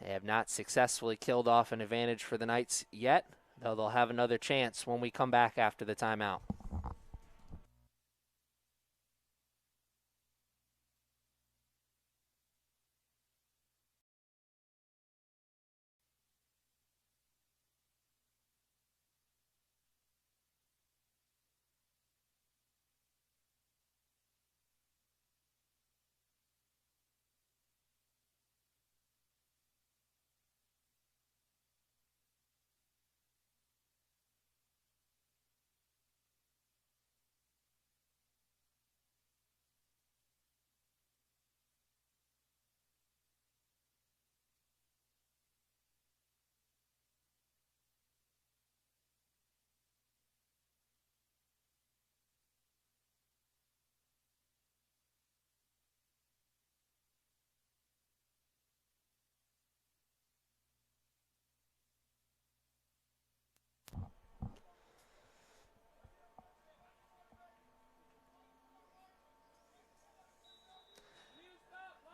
They have not successfully killed off an advantage for the Knights yet, though they'll have another chance when we come back after the timeout.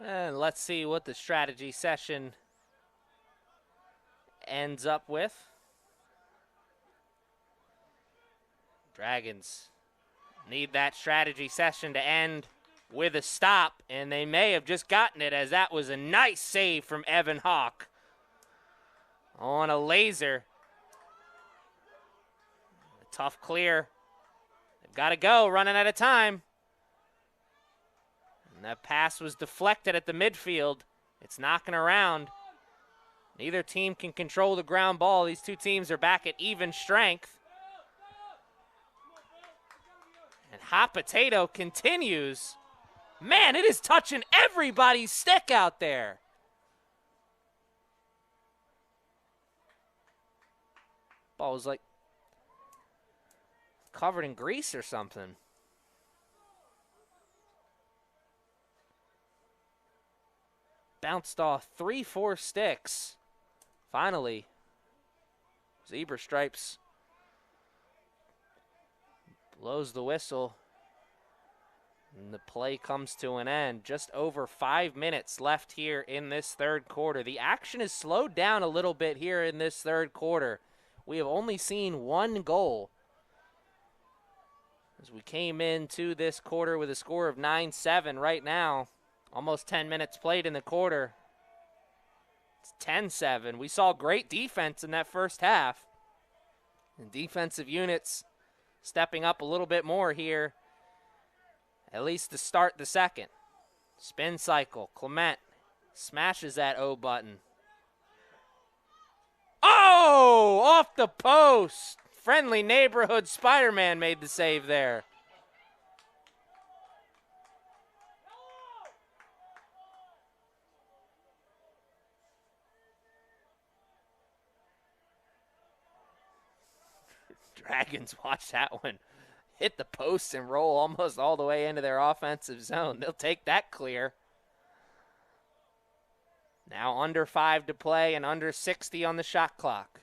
And let's see what the strategy session ends up with. Dragons need that strategy session to end with a stop, and they may have just gotten it, as that was a nice save from Evan Hawk on a laser. A tough clear. They've got to go, running out of time. And that pass was deflected at the midfield. It's knocking around. Neither team can control the ground ball. These two teams are back at even strength. And Hot Potato continues. Man, it is touching everybody's stick out there. Ball was like covered in grease or something. Bounced off 3-4 sticks. Finally, Zebra Stripes blows the whistle, and the play comes to an end. Just over 5 minutes left here in this third quarter. The action has slowed down a little bit here in this third quarter. We have only seen one goal As we came into this quarter with a score of 9-7 right now, almost 10 minutes played in the quarter. It's 10-7. We saw great defense in that first half. And defensive units stepping up a little bit more here, at least to start the second. Spin cycle. Clement smashes that O button. Oh, off the post. Friendly neighborhood Spider-Man made the save there. Dragons, watch that one. Hit the post and roll almost all the way into their offensive zone. They'll take that clear. Now under 5 to play and under 60 on the shot clock.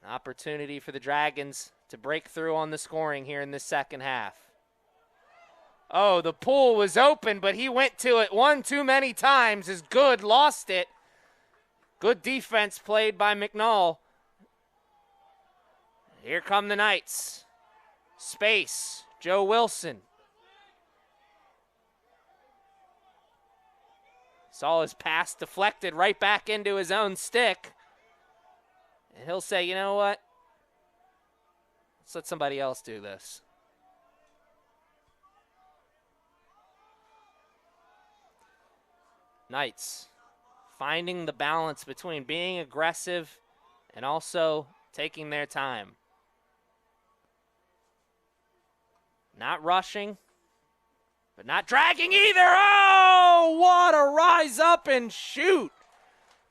An opportunity for the Dragons to break through on the scoring here in the second half. Oh, the pool was open, but he went to it one too many times. Is good, lost it. Good defense played by McNall. Here come the Knights. Space, Joe Wilson. Saw his pass deflected right back into his own stick. And he'll say, you know what? Let's let somebody else do this. Knights finding the balance between being aggressive and also taking their time. Not rushing, but not dragging either. Oh, what a rise up and shoot.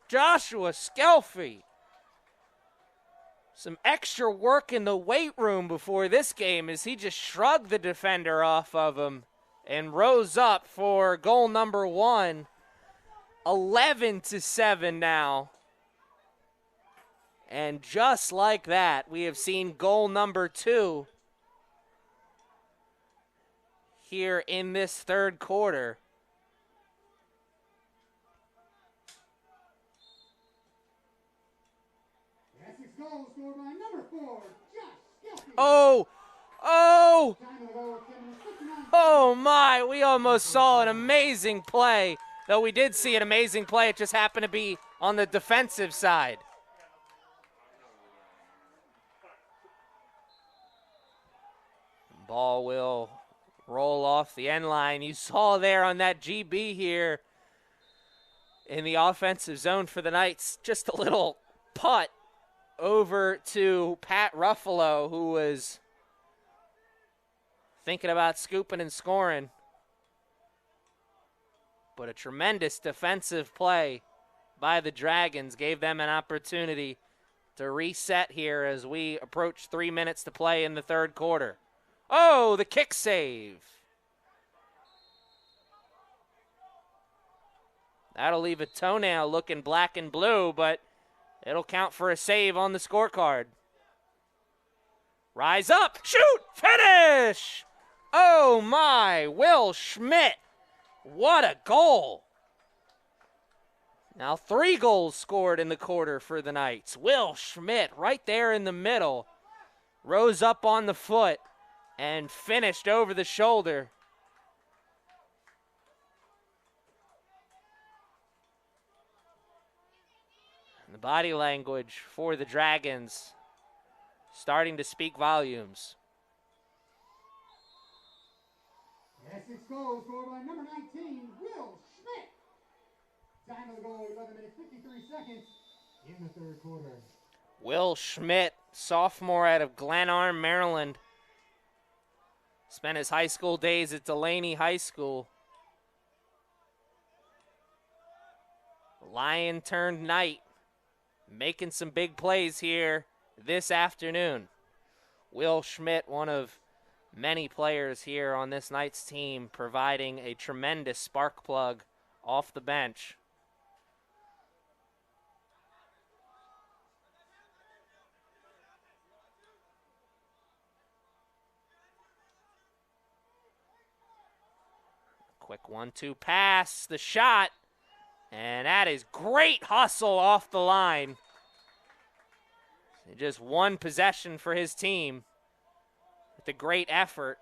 Joshua Skelfie. Some extra work in the weight room before this game as he just shrugged the defender off of him and rose up for goal number 1. 11-7 now. And just like that, we have seen goal number 2 here in this third quarter. Essex goal scored by number 4, Josh Skelfie. Oh! Oh! Time of the goal, 7 minutes, 59. Oh my, we almost saw an amazing play. Though we did see an amazing play, it just happened to be on the defensive side. Ball will roll off the end line. You saw there on that GB here in the offensive zone for the Knights, just a little putt over to Pat Ruffalo, who was thinking about scooping and scoring. But a tremendous defensive play by the Dragons gave them an opportunity to reset here as we approach 3 minutes to play in the third quarter. Oh, the kick save. That'll leave a toenail looking black and blue, but it'll count for a save on the scorecard. Rise up, shoot, finish! Oh my, Will Schmidt. What a goal. Now 3 goals scored in the quarter for the Knights. Will Schmidt right there in the middle. Rose up on the foot and finished over the shoulder. And the body language for the Dragons starting to speak volumes. Essex goal scored by number 19, Will Schmidt. Time of the goal, 11 minutes, 53 seconds in the third quarter. Will Schmidt, sophomore out of Glenarm, Maryland. Spent his high school days at Delaney High School. Lion turned Knight, making some big plays here this afternoon. Will Schmidt, one of many players here on this Knights team, providing a tremendous spark plug off the bench. Quick 1-2 pass, the shot, and that is great hustle off the line. Just one possession for his team. with a great effort.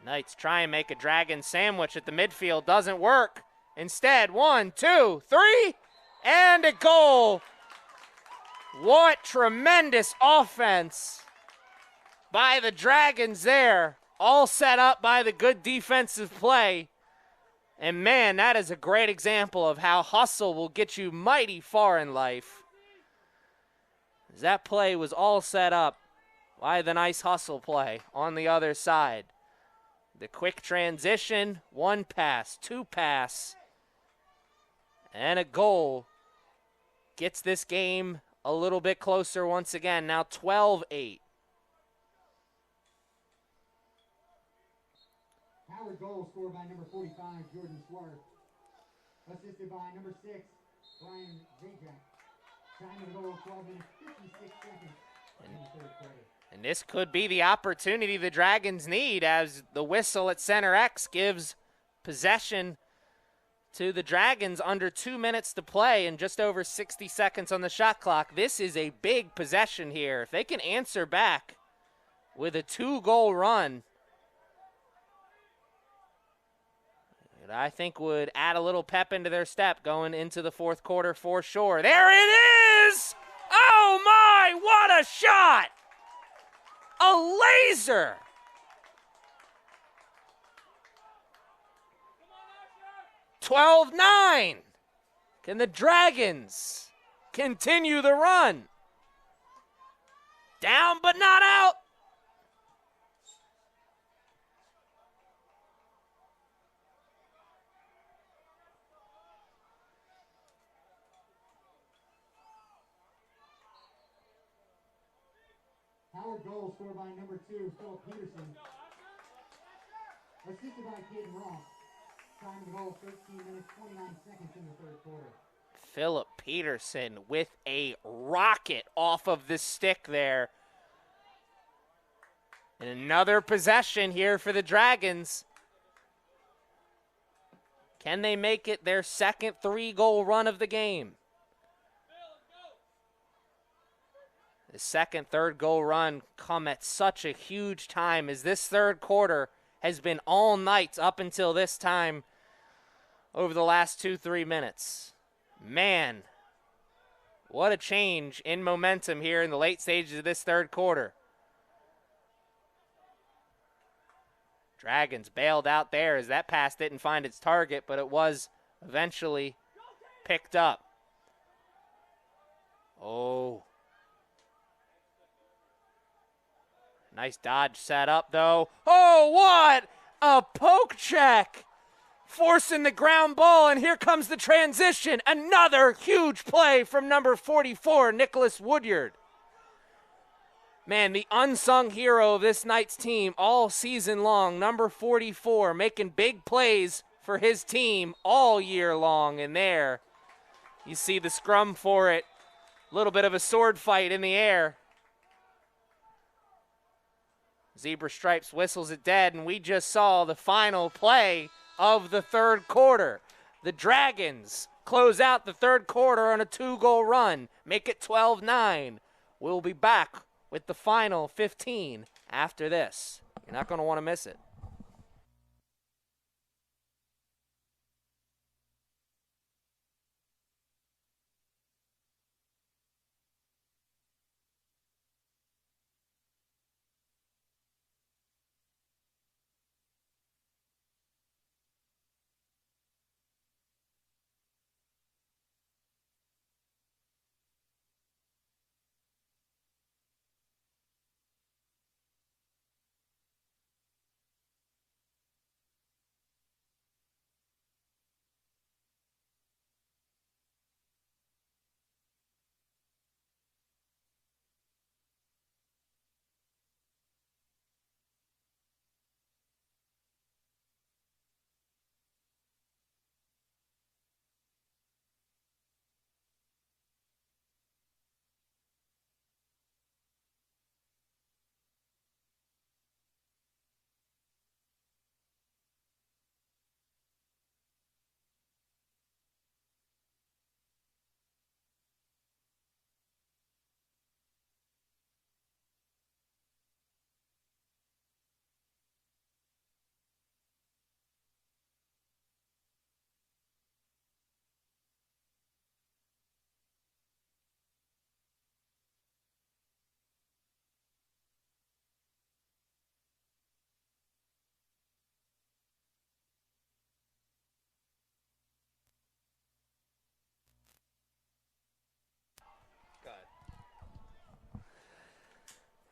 Knights try and make a dragon sandwich at the midfield. Doesn't work. Instead, 1, 2, 3, and a goal. What tremendous offense by the Dragons there. All set up by the good defensive play. And man, that is a great example of how hustle will get you mighty far in life. That play was all set up by the nice hustle play on the other side. The quick transition, 1 pass, 2 pass, and a goal gets this game a little bit closer once again. Now 12-8. Howard goal scored by number 45, Jordan Swart. Assisted by number 6, Brian Zajac. Time of the goal, 12 minutes, 56 seconds in the third quarter. And this could be the opportunity the Dragons need, as the whistle at center X gives possession to the Dragons under 2 minutes to play and just over 60 seconds on the shot clock. This is a big possession here. If they can answer back with a 2-goal run, it I think would add a little pep into their step going into the fourth quarter for sure. There it is! Oh my, what a shot! A laser! (12-9). Can the Dragons continue the run? Down but not out. Howard goal scored by number 2, Philip Peterson. Assisted by Caden Ross. Time of the goal, 13 minutes, 29 seconds in the third quarter. Philip Peterson with a rocket off of the stick there. And another possession here for the Dragons. Can they make it their second 3-goal run of the game? The second, third goal run come at such a huge time, as this third quarter has been all night up until this time over the last 2-3 minutes. Man, what a change in momentum here in the late stages of this third quarter. Dragons bailed out there as that pass didn't find its target, but it was eventually picked up. Oh. Nice dodge set up, though. Oh, what a poke check! Forcing the ground ball, and here comes the transition. Another huge play from number 44, Nicholas Woodyard. Man, the unsung hero of this night's team all season long, number 44, making big plays for his team all year long. And there, you see the scrum for it. A little bit of a sword fight in the air. Zebra Stripes whistles it dead, and we just saw the final play of the third quarter. The Dragons close out the third quarter on a 2-goal run, make it 12-9. We'll be back with the final 15 after this. You're not going to want to miss it.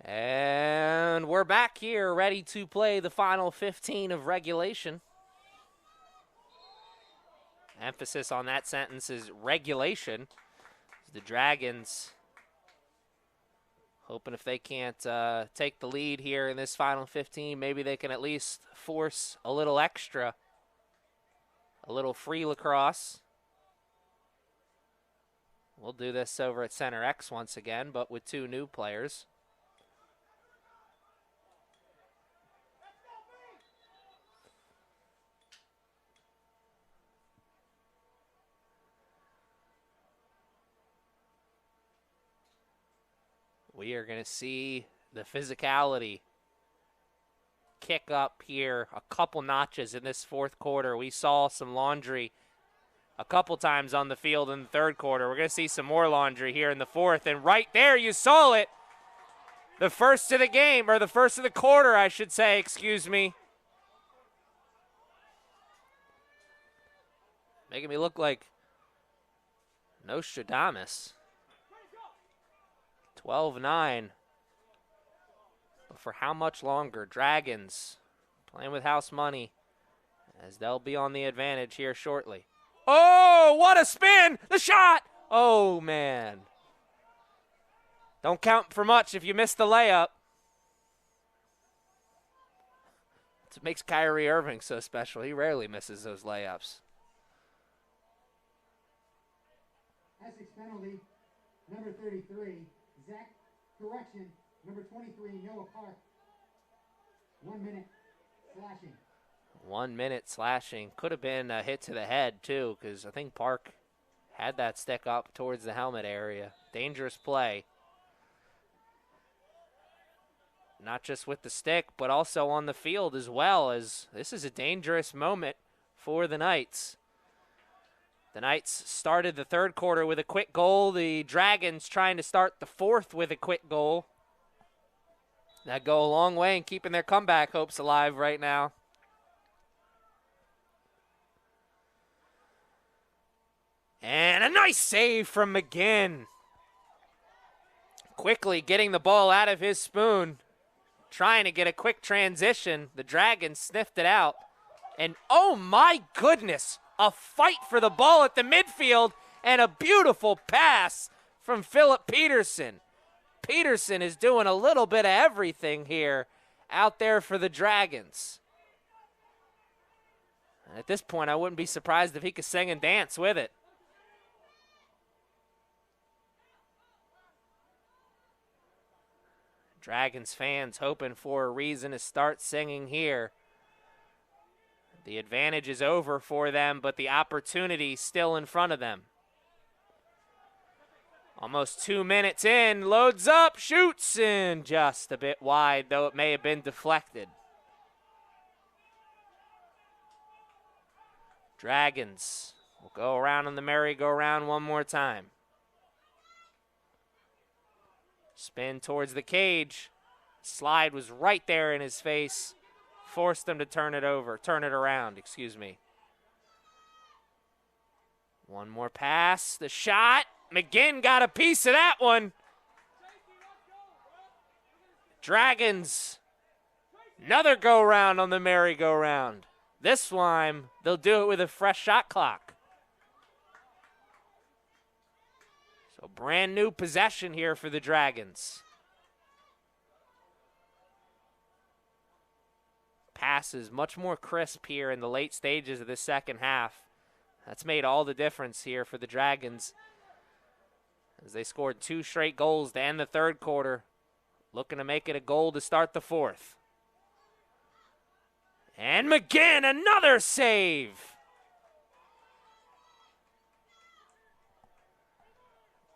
And we're back here ready to play the final 15 of regulation. Emphasis on that sentence is regulation. The Dragons hoping if they can't take the lead here in this final 15, maybe they can at least force a little extra, a little free lacrosse. We'll do this over at Center X once again, but with 2 new players. We are going to see the physicality kick up here a couple notches in this fourth quarter. We saw some laundry a couple times on the field in the third quarter. We're going to see some more laundry here in the fourth. And right there, you saw it. The first of the game, or the first of the quarter, I should say, excuse me. Making me look like Nostradamus. 12-9. But for how much longer? Dragons playing with house money as they'll be on the advantage here shortly. Oh, what a spin! The shot! Oh, man. Don't count for much if you miss the layup. That's what makes Kyrie Irving so special. He rarely misses those layups. Essex penalty, number 33. Zach, correction, number 23, Noah Park. 1 minute, slashing. 1 minute slashing. Could have been a hit to the head, too, because I think Park had that stick up towards the helmet area. Dangerous play. Not just with the stick, but also on the field as well, as this is a dangerous moment for the Knights. The Knights started the third quarter with a quick goal. The Dragons trying to start the fourth with a quick goal. That go a long way in keeping their comeback hopes alive right now. And a nice save from McGinn. Quickly getting the ball out of his spoon. Trying to get a quick transition. The Dragons sniffed it out. And oh my goodness, a fight for the ball at the midfield and a beautiful pass from Philip Peterson. Peterson is doing a little bit of everything here out there for the Dragons. And at this point, I wouldn't be surprised if he could sing and dance with it. Dragons fans hoping for a reason to start singing here. The advantage is over for them, but the opportunity still in front of them. Almost 2 minutes in, loads up, shoots in, just a bit wide, though it may have been deflected. Dragons will go around on the merry-go-round one more time. Spin towards the cage. Slide was right there in his face. Forced them to turn it around, excuse me. One more pass, the shot. McGinn got a piece of that one. Dragons, another go-round on the merry-go-round. This time, they'll do it with a fresh shot clock. So brand new possession here for the Dragons. Passes much more crisp here in the late stages of this second half. That's made all the difference here for the Dragons as they scored 2 straight goals to end the third quarter, looking to make it a goal to start the fourth. And McGinn, another save.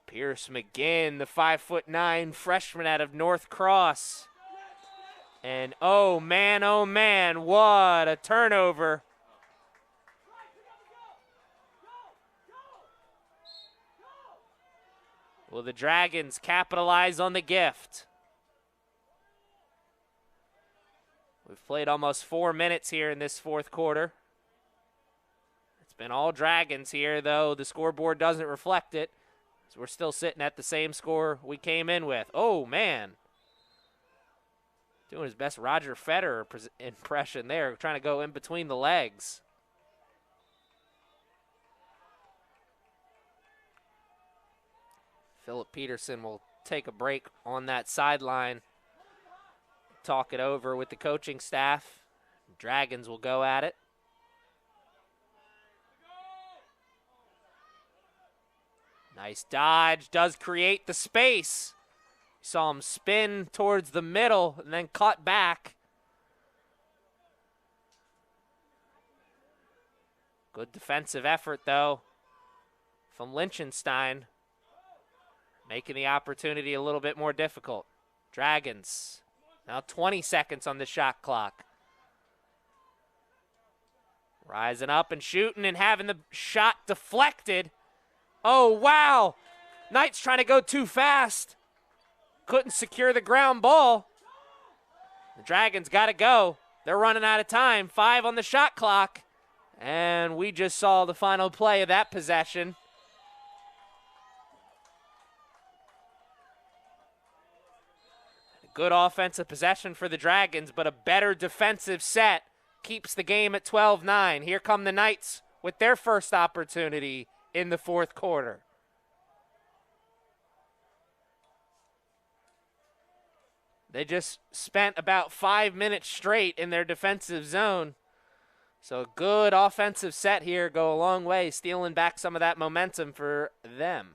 Pierce McGinn, the 5'9" freshman out of North Cross. And oh man, what a turnover. Will the Dragons capitalize on the gift? We've played almost 4 minutes here in this fourth quarter. It's been all Dragons here, though the scoreboard doesn't reflect it. So we're still sitting at the same score we came in with. Oh, man. Doing his best Roger Federer impression there, trying to go in between the legs. Philip Peterson will take a break on that sideline, talk it over with the coaching staff. Dragons will go at it. Nice dodge, does create the space. Saw him spin towards the middle and then cut back. Good defensive effort, though, from Liechtenstein, making the opportunity a little bit more difficult. Dragons, now 20 seconds on the shot clock. Rising up and shooting and having the shot deflected. Oh, wow. Knights trying to go too fast. Couldn't secure the ground ball. The Dragons got to go. They're running out of time. 5 on the shot clock. And we just saw the final play of that possession. Good offensive possession for the Dragons, but a better defensive set keeps the game at 12-9. Here come the Knights with their first opportunity in the fourth quarter. They just spent about 5 minutes straight in their defensive zone. So a good offensive set here, go a long way, stealing back some of that momentum for them.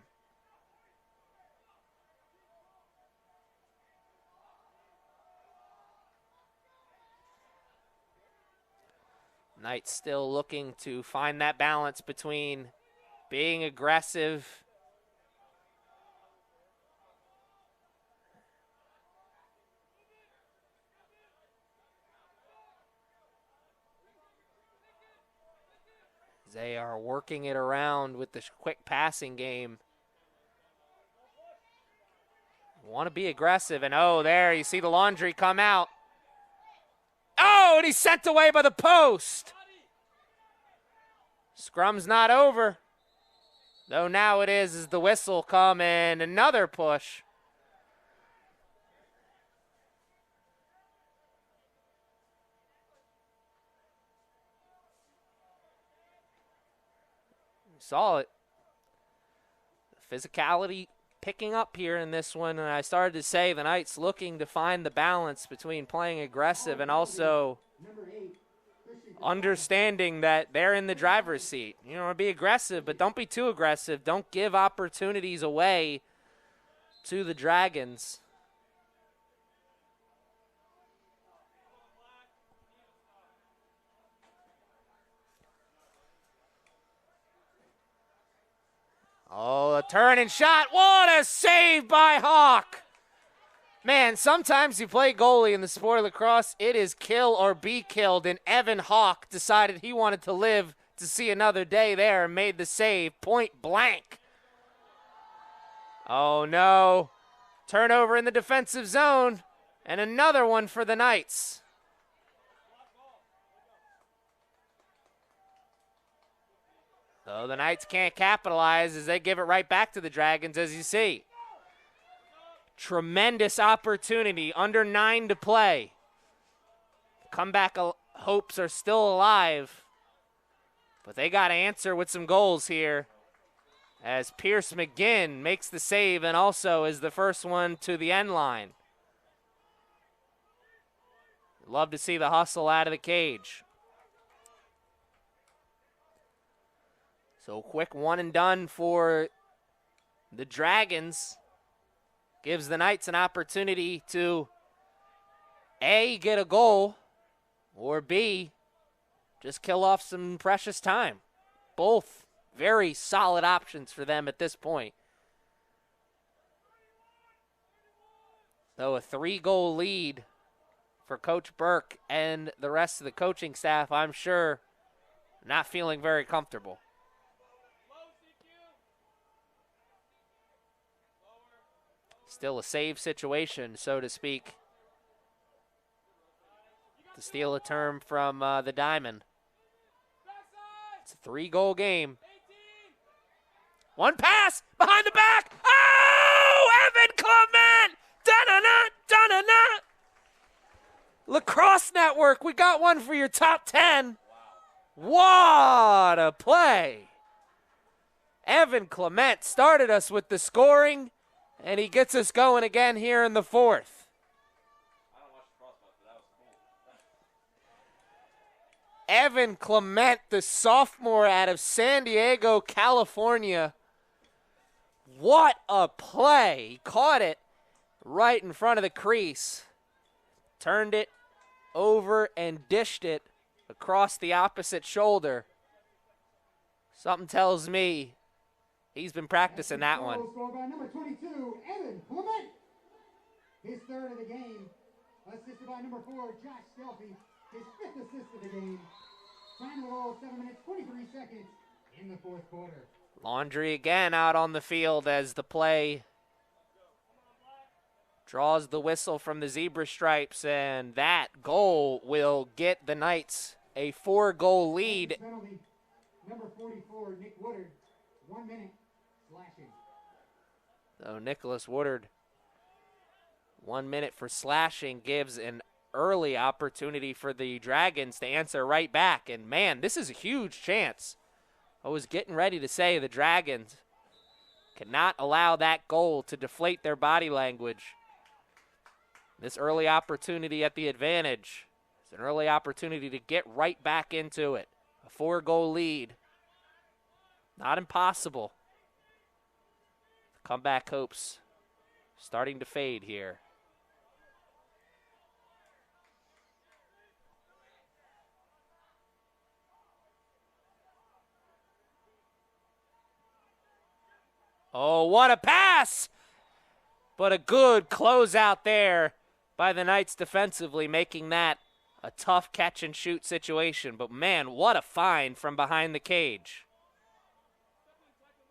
Knights still looking to find that balance between being aggressive they are working it around with the quick passing game. Want to be aggressive, and oh, there, you see the laundry come out. Oh, and he's sent away by the post. Scrum's not over. Though now it is as the whistle come and another push. Saw it. Physicality picking up here in this one, and I started to say the Knights looking to find the balance between playing aggressive and also understanding that they're in the driver's seat. You know, be aggressive, but don't be too aggressive. Don't give opportunities away to the Dragons. Oh, a turn and shot. What a save by Hawk. Man, sometimes you play goalie in the sport of lacrosse, it is kill or be killed, and Evan Hawk decided he wanted to live to see another day there and made the save point blank. Oh, no. Turnover in the defensive zone, and another one for the Knights. So the Knights can't capitalize as they give it right back to the Dragons, as you see. Tremendous opportunity, under 9 to play. Comeback hopes are still alive, but they got to answer with some goals here as Pierce McGinn makes the save and also is the first one to the end line. Love to see the hustle out of the cage. So quick one and done for the Dragons. Gives the Knights an opportunity to A, get a goal, or B, just kill off some precious time. Both very solid options for them at this point. So a 3-goal lead for Coach Burke and the rest of the coaching staff, I'm sure, not feeling very comfortable. Still a save situation, so to speak, to steal a term from the Diamond. It's a 3-goal game. One pass behind the back. Oh, Evan Clement! Da-na-na, da-na-na. Lacrosse Network, we got one for your top 10. What a play. Evan Clement started us with the scoring, and he gets us going again here in the fourth. Evan Clement, the sophomore out of San Diego, California. What a play. He caught it right in front of the crease. Turned it over and dished it across the opposite shoulder. Something tells me he's been practicing that one. Scored by number 22, Evan Clement. His third of the game. Assisted by number 4, Josh Stelpy. His fifth assist of the game. Time of the goal, 7 minutes, 23 seconds in the fourth quarter. Laundry again out on the field as the play draws the whistle from the zebra stripes, and that goal will get the Knights a 4-goal lead. Penalty, number 44, Nick Woodard, 1 minute, slashing. So Nicholas Woodard, 1 minute for slashing, gives an early opportunity for the Dragons to answer right back. And man, this is a huge chance. I was getting ready to say the Dragons cannot allow that goal to deflate their body language. This early opportunity at the advantage. It's an early opportunity to get right back into it. A 4-goal lead. Not impossible. Comeback hopes starting to fade here. Oh, what a pass! But a good closeout there by the Knights defensively, making that a tough catch-and-shoot situation. But, man, what a find from behind the cage.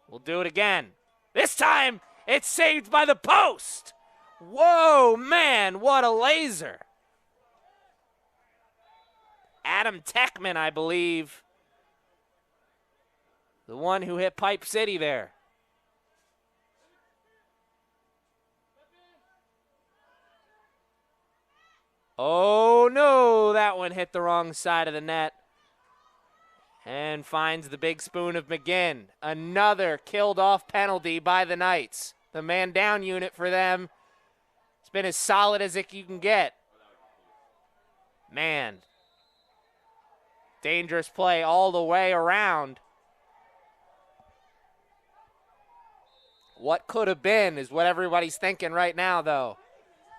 We'll do it again. This time, it's saved by the post. Whoa, man, what a laser. Adam Techman, I believe, the one who hit Pipe City there. Oh, no, that one hit the wrong side of the net and finds the big spoon of McGinn. Another killed-off penalty by the Knights. The man-down unit for them. It's been as solid as you can get. Man, dangerous play all the way around. What could have been is what everybody's thinking right now, though.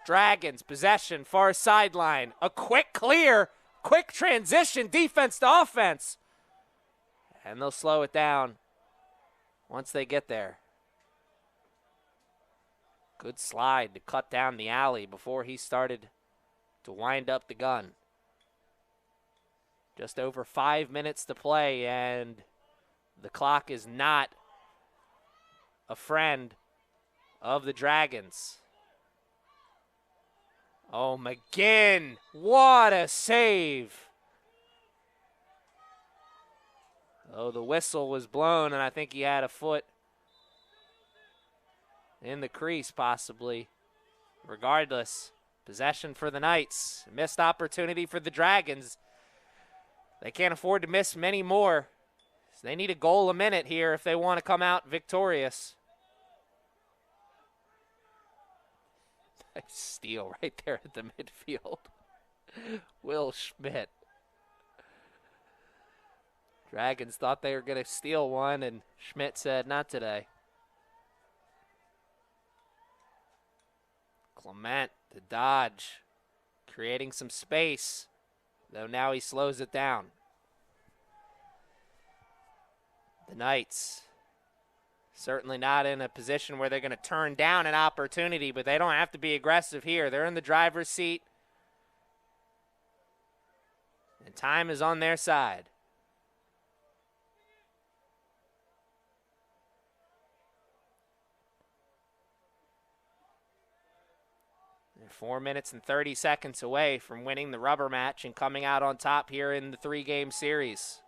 Dragons, possession, far sideline. A quick clear, quick transition, defense to offense. And they'll slow it down once they get there. Good slide to cut down the alley before he started to wind up the gun. Just over 5 minutes to play, and the clock is not a friend of the Dragons. Oh, McGinn, what a save. Oh, the whistle was blown, and I think he had a foot in the crease, possibly. Regardless, possession for the Knights. Missed opportunity for the Dragons. They can't afford to miss many more. So they need a goal a minute here if they want to come out victorious. Nice steal right there at the midfield. Will Schmidt. Dragons thought they were going to steal one, and Schmidt said, not today. Clement to dodge, creating some space, though now he slows it down. The Knights certainly not in a position where they're going to turn down an opportunity, but they don't have to be aggressive here. They're in the driver's seat, and time is on their side. They're 4 minutes and 30 seconds away from winning the rubber match and coming out on top here in the 3-game series.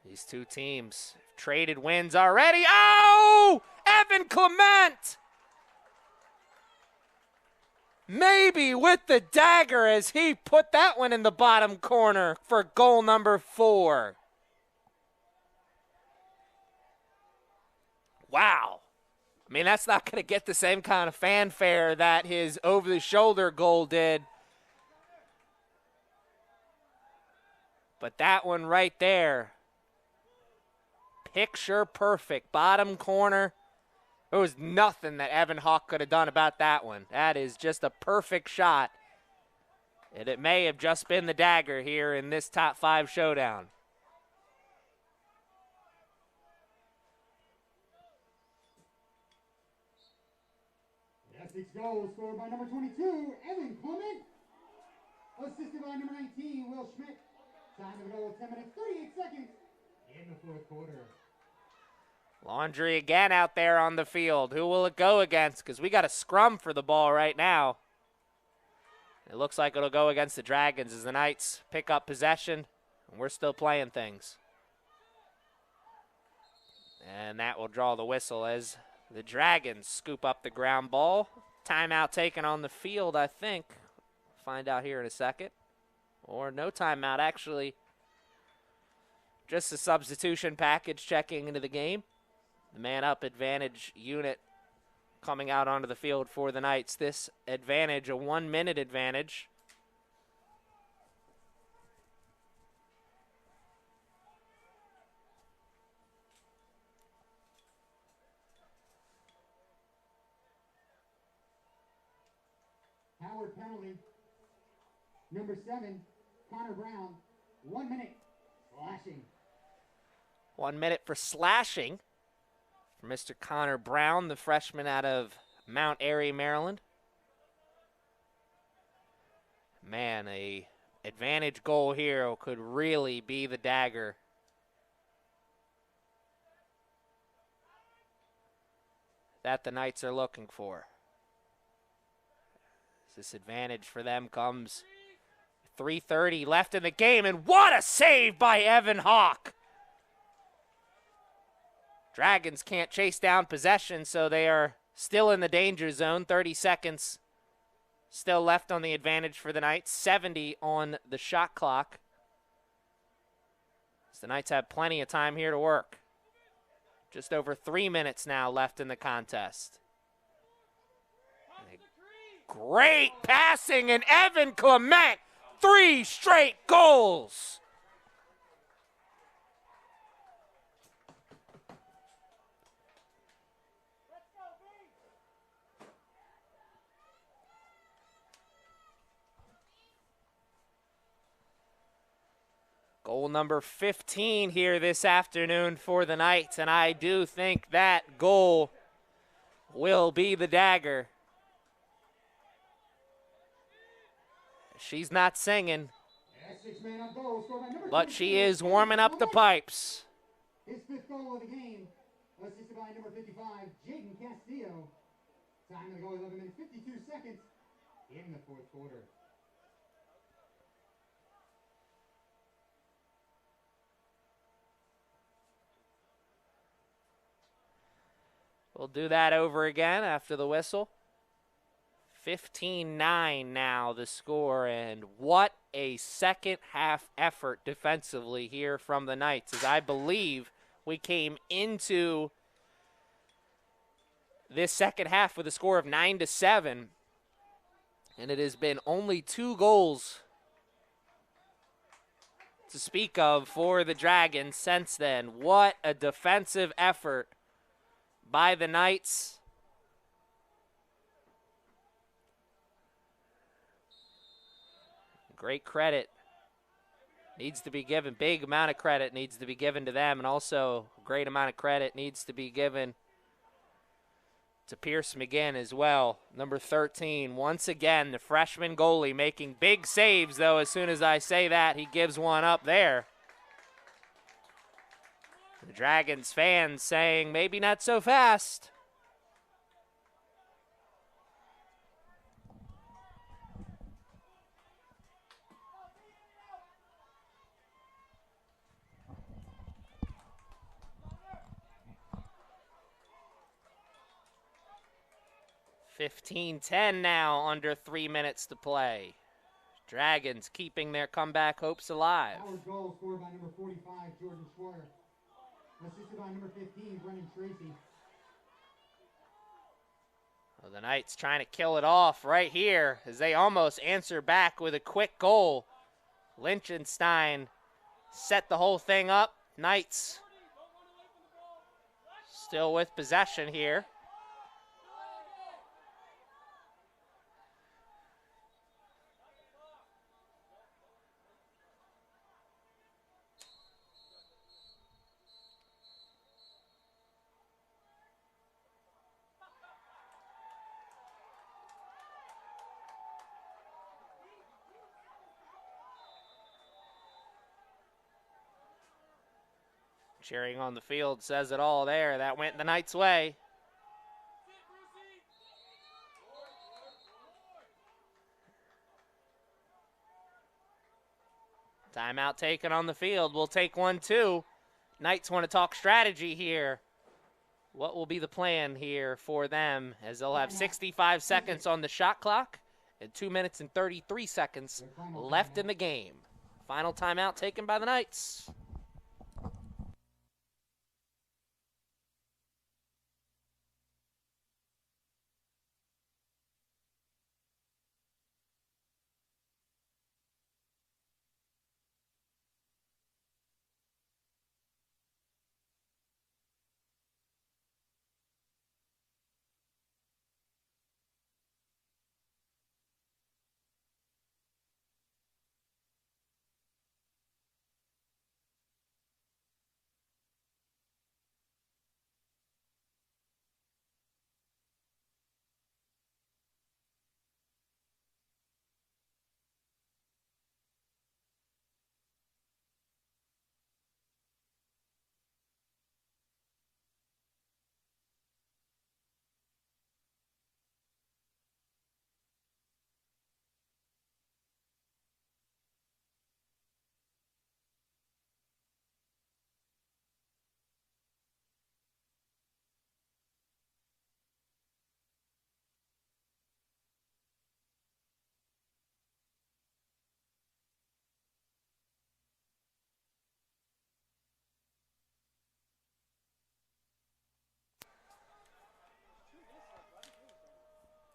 These two teams have traded wins already. Oh! Evan Clement! maybe with the dagger as he put that one in the bottom corner for goal number 4. Wow. I mean, that's not going to get the same kind of fanfare that his over-the-shoulder goal did. But that one right there, picture perfect, bottom corner. There was nothing that Evan Hawk could have done about that one. That is just a perfect shot. And it may have just been the dagger here in this top 5 showdown. Essex goal scored by number 22, Evan Clement. Assisted by number 19, Will Schmidt. Time of the goal, 10 minutes, 38 seconds in the fourth quarter. Laundry again out there on the field. Who will it go against? Because we got a scrum for the ball right now. It looks like it'll go against the Dragons as the Knights pick up possession. And we're still playing things. And that will draw the whistle as the Dragons scoop up the ground ball. Timeout taken on the field, I think. Find out here in a second. Or no timeout, actually. Just a substitution package checking into the game. The man-up advantage unit coming out onto the field for the Knights. This advantage, a 1-minute advantage. Howard penalty. Number 7, Connor Brown. 1 minute. Slashing. 1 minute for slashing for Mr. Connor Brown, the freshman out of Mount Airy, Maryland. Man, a advantage goal here could really be the dagger. That the Knights are looking for. This advantage for them comes 3:30 left in the game, and what a save by Evan Hawk. Dragons can't chase down possession, so they are still in the danger zone. 30 seconds still left on the advantage for the Knights. 70 on the shot clock. So the Knights have plenty of time here to work. Just over 3 minutes now left in the contest. Great passing, and Evan Clement, 3 straight goals. Goal number 15 here this afternoon for the Knights, and I do think that goal will be the dagger. She's not singing, but she is warming up the pipes. His 5th goal of the game, assisted by number 55, Jaden Castillo. Time of the goal, 11 minutes, 52 seconds in the fourth quarter. We'll do that over again after the whistle. 15-9 now the score, and what a second half effort defensively here from the Knights, as I believe we came into this second half with a score of 9-7, and it has been only 2 goals to speak of for the Dragons since then. What a defensive effort by the Knights. Great credit needs to be given. Big amount of credit needs to be given to them, and also a great amount of credit needs to be given to Pierce McGinn as well. Number 13, once again, the freshman goalie making big saves, though. As soon as I say that, he gives one up there. The Dragons fans saying, maybe not so fast. 15-10 now, under 3 minutes to play. Dragons keeping their comeback hopes alive. Howard goal scored by number 45, Jordan Schwartz. Assisted by number 15, Brennan Tracy. Well, the Knights trying to kill it off right here as they almost answer back with a quick goal. Liechtenstein set the whole thing up. Knights still with possession here. Cheering on the field says it all there. That went the Knights' way. Timeout taken on the field. We'll take one, too. Knights want to talk strategy here. What will be the plan here for them, as they'll have 65 seconds on the shot clock and 2 minutes and 33 seconds left in the game. Final timeout taken by the Knights.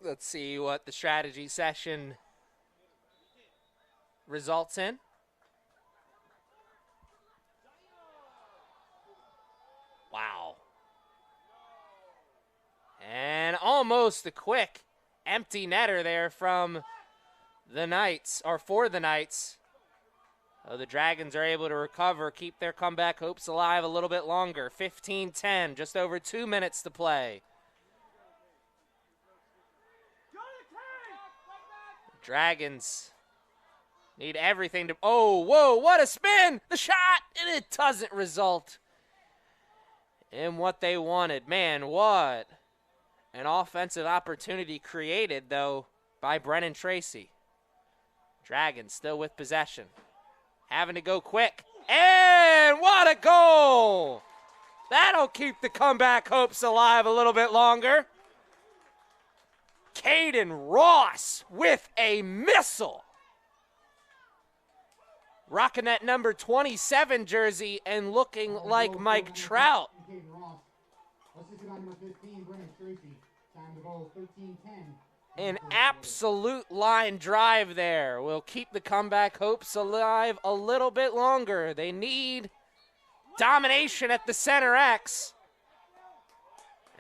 Let's see what the strategy session results in. Wow. And almost a quick empty netter there from the Knights, or for the Knights. Oh, the Dragons are able to recover, keep their comeback hopes alive a little bit longer. 15-10, just over 2 minutes to play. Dragons need everything to... Oh, whoa, what a spin! The shot! And it doesn't result in what they wanted. Man, what an offensive opportunity created, though, by Brennan Tracy. Dragons still with possession. Having to go quick. And what a goal! That'll keep the comeback hopes alive a little bit longer. Caden Ross with a missile. Rocking that number 27 jersey and looking like Mike Trout. An absolute line drive there will keep the comeback hopes alive a little bit longer. They need domination at the center X.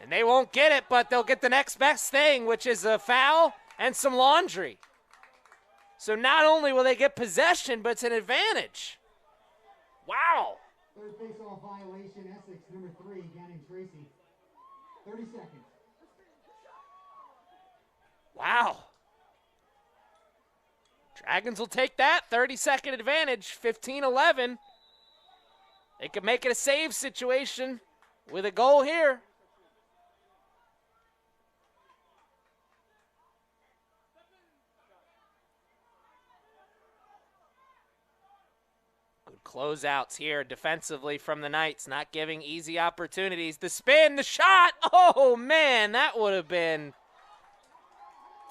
And they won't get it, but they'll get the next best thing, which is a foul and some laundry. So not only will they get possession, but it's an advantage. Wow. Third face-off violation, Essex, number 3, Gannon Tracy. 30 seconds. Wow. Dragons will take that. 30-second advantage, 15-11. They could make it a save situation with a goal here. Closeouts here defensively from the Knights, not giving easy opportunities. The spin, the shot. Oh, man, that would have been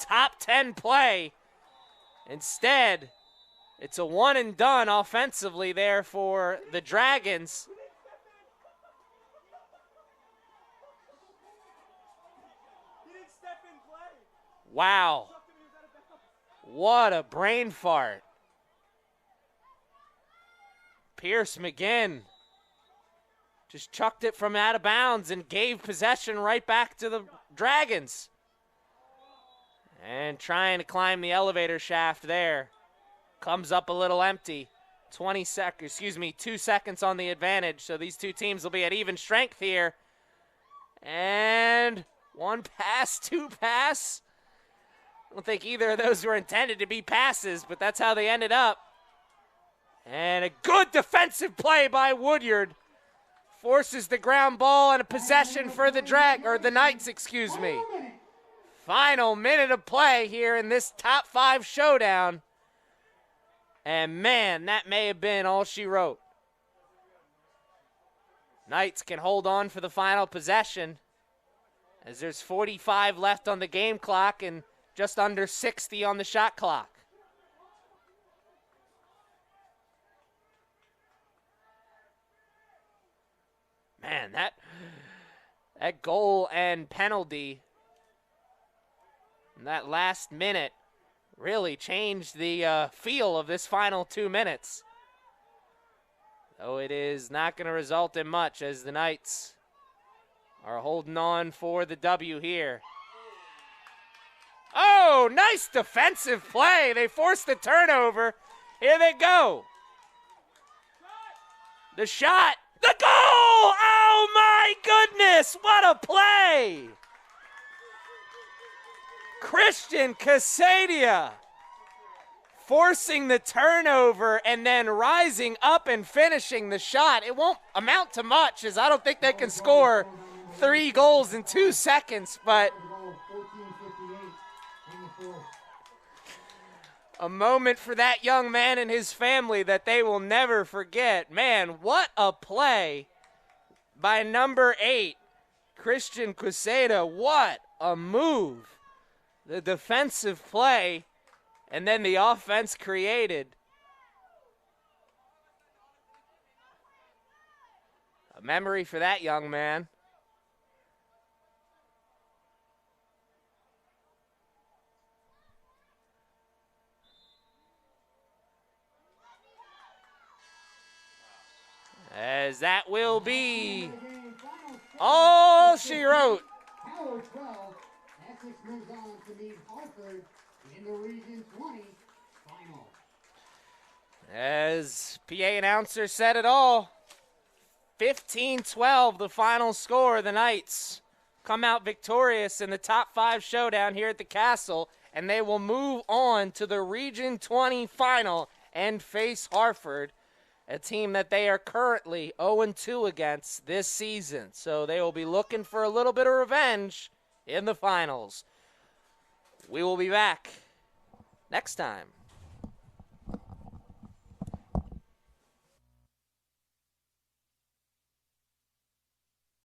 top 10 play. Instead, it's a one and done offensively there for the Dragons. Wow. What a brain fart. Pierce McGinn just chucked it from out of bounds and gave possession right back to the Dragons. And trying to climb the elevator shaft there. Comes up a little empty. 2 seconds on the advantage. So these two teams will be at even strength here. And one pass, two pass. I don't think either of those were intended to be passes, but that's how they ended up. And a good defensive play by Woodyard. Forces the ground ball and a possession for the Knights, Final minute of play here in this top 5 showdown. And man, that may have been all she wrote. Knights can hold on for the final possession as there's 45 left on the game clock and just under 60 on the shot clock. Man, that goal and penalty in that last minute really changed the feel of this final 2 minutes. Though it is not going to result in much as the Knights are holding on for the W here. Oh, nice defensive play. They forced the turnover. Here they go. The shot. The goal! Oh, my goodness. What a play. Christian Quesada forcing the turnover and then rising up and finishing the shot. It won't amount to much as I don't think they can score 3 goals in 2 seconds, but a moment for that young man and his family that they will never forget. Man, what a play by number 8, Christian Quesada. What a move. The defensive play and then the offense created. A memory for that young man. As that will be all she wrote. Power 12, Essex moves on to meet Hartford in the Region 20 final. As PA announcer said it all, 15-12 the final score. The Knights come out victorious in the top 5 showdown here at the Castle, and they will move on to the Region 20 final and face Hartford, a team that they are currently 0-2 against this season. So they will be looking for a little bit of revenge in the finals. We will be back next time.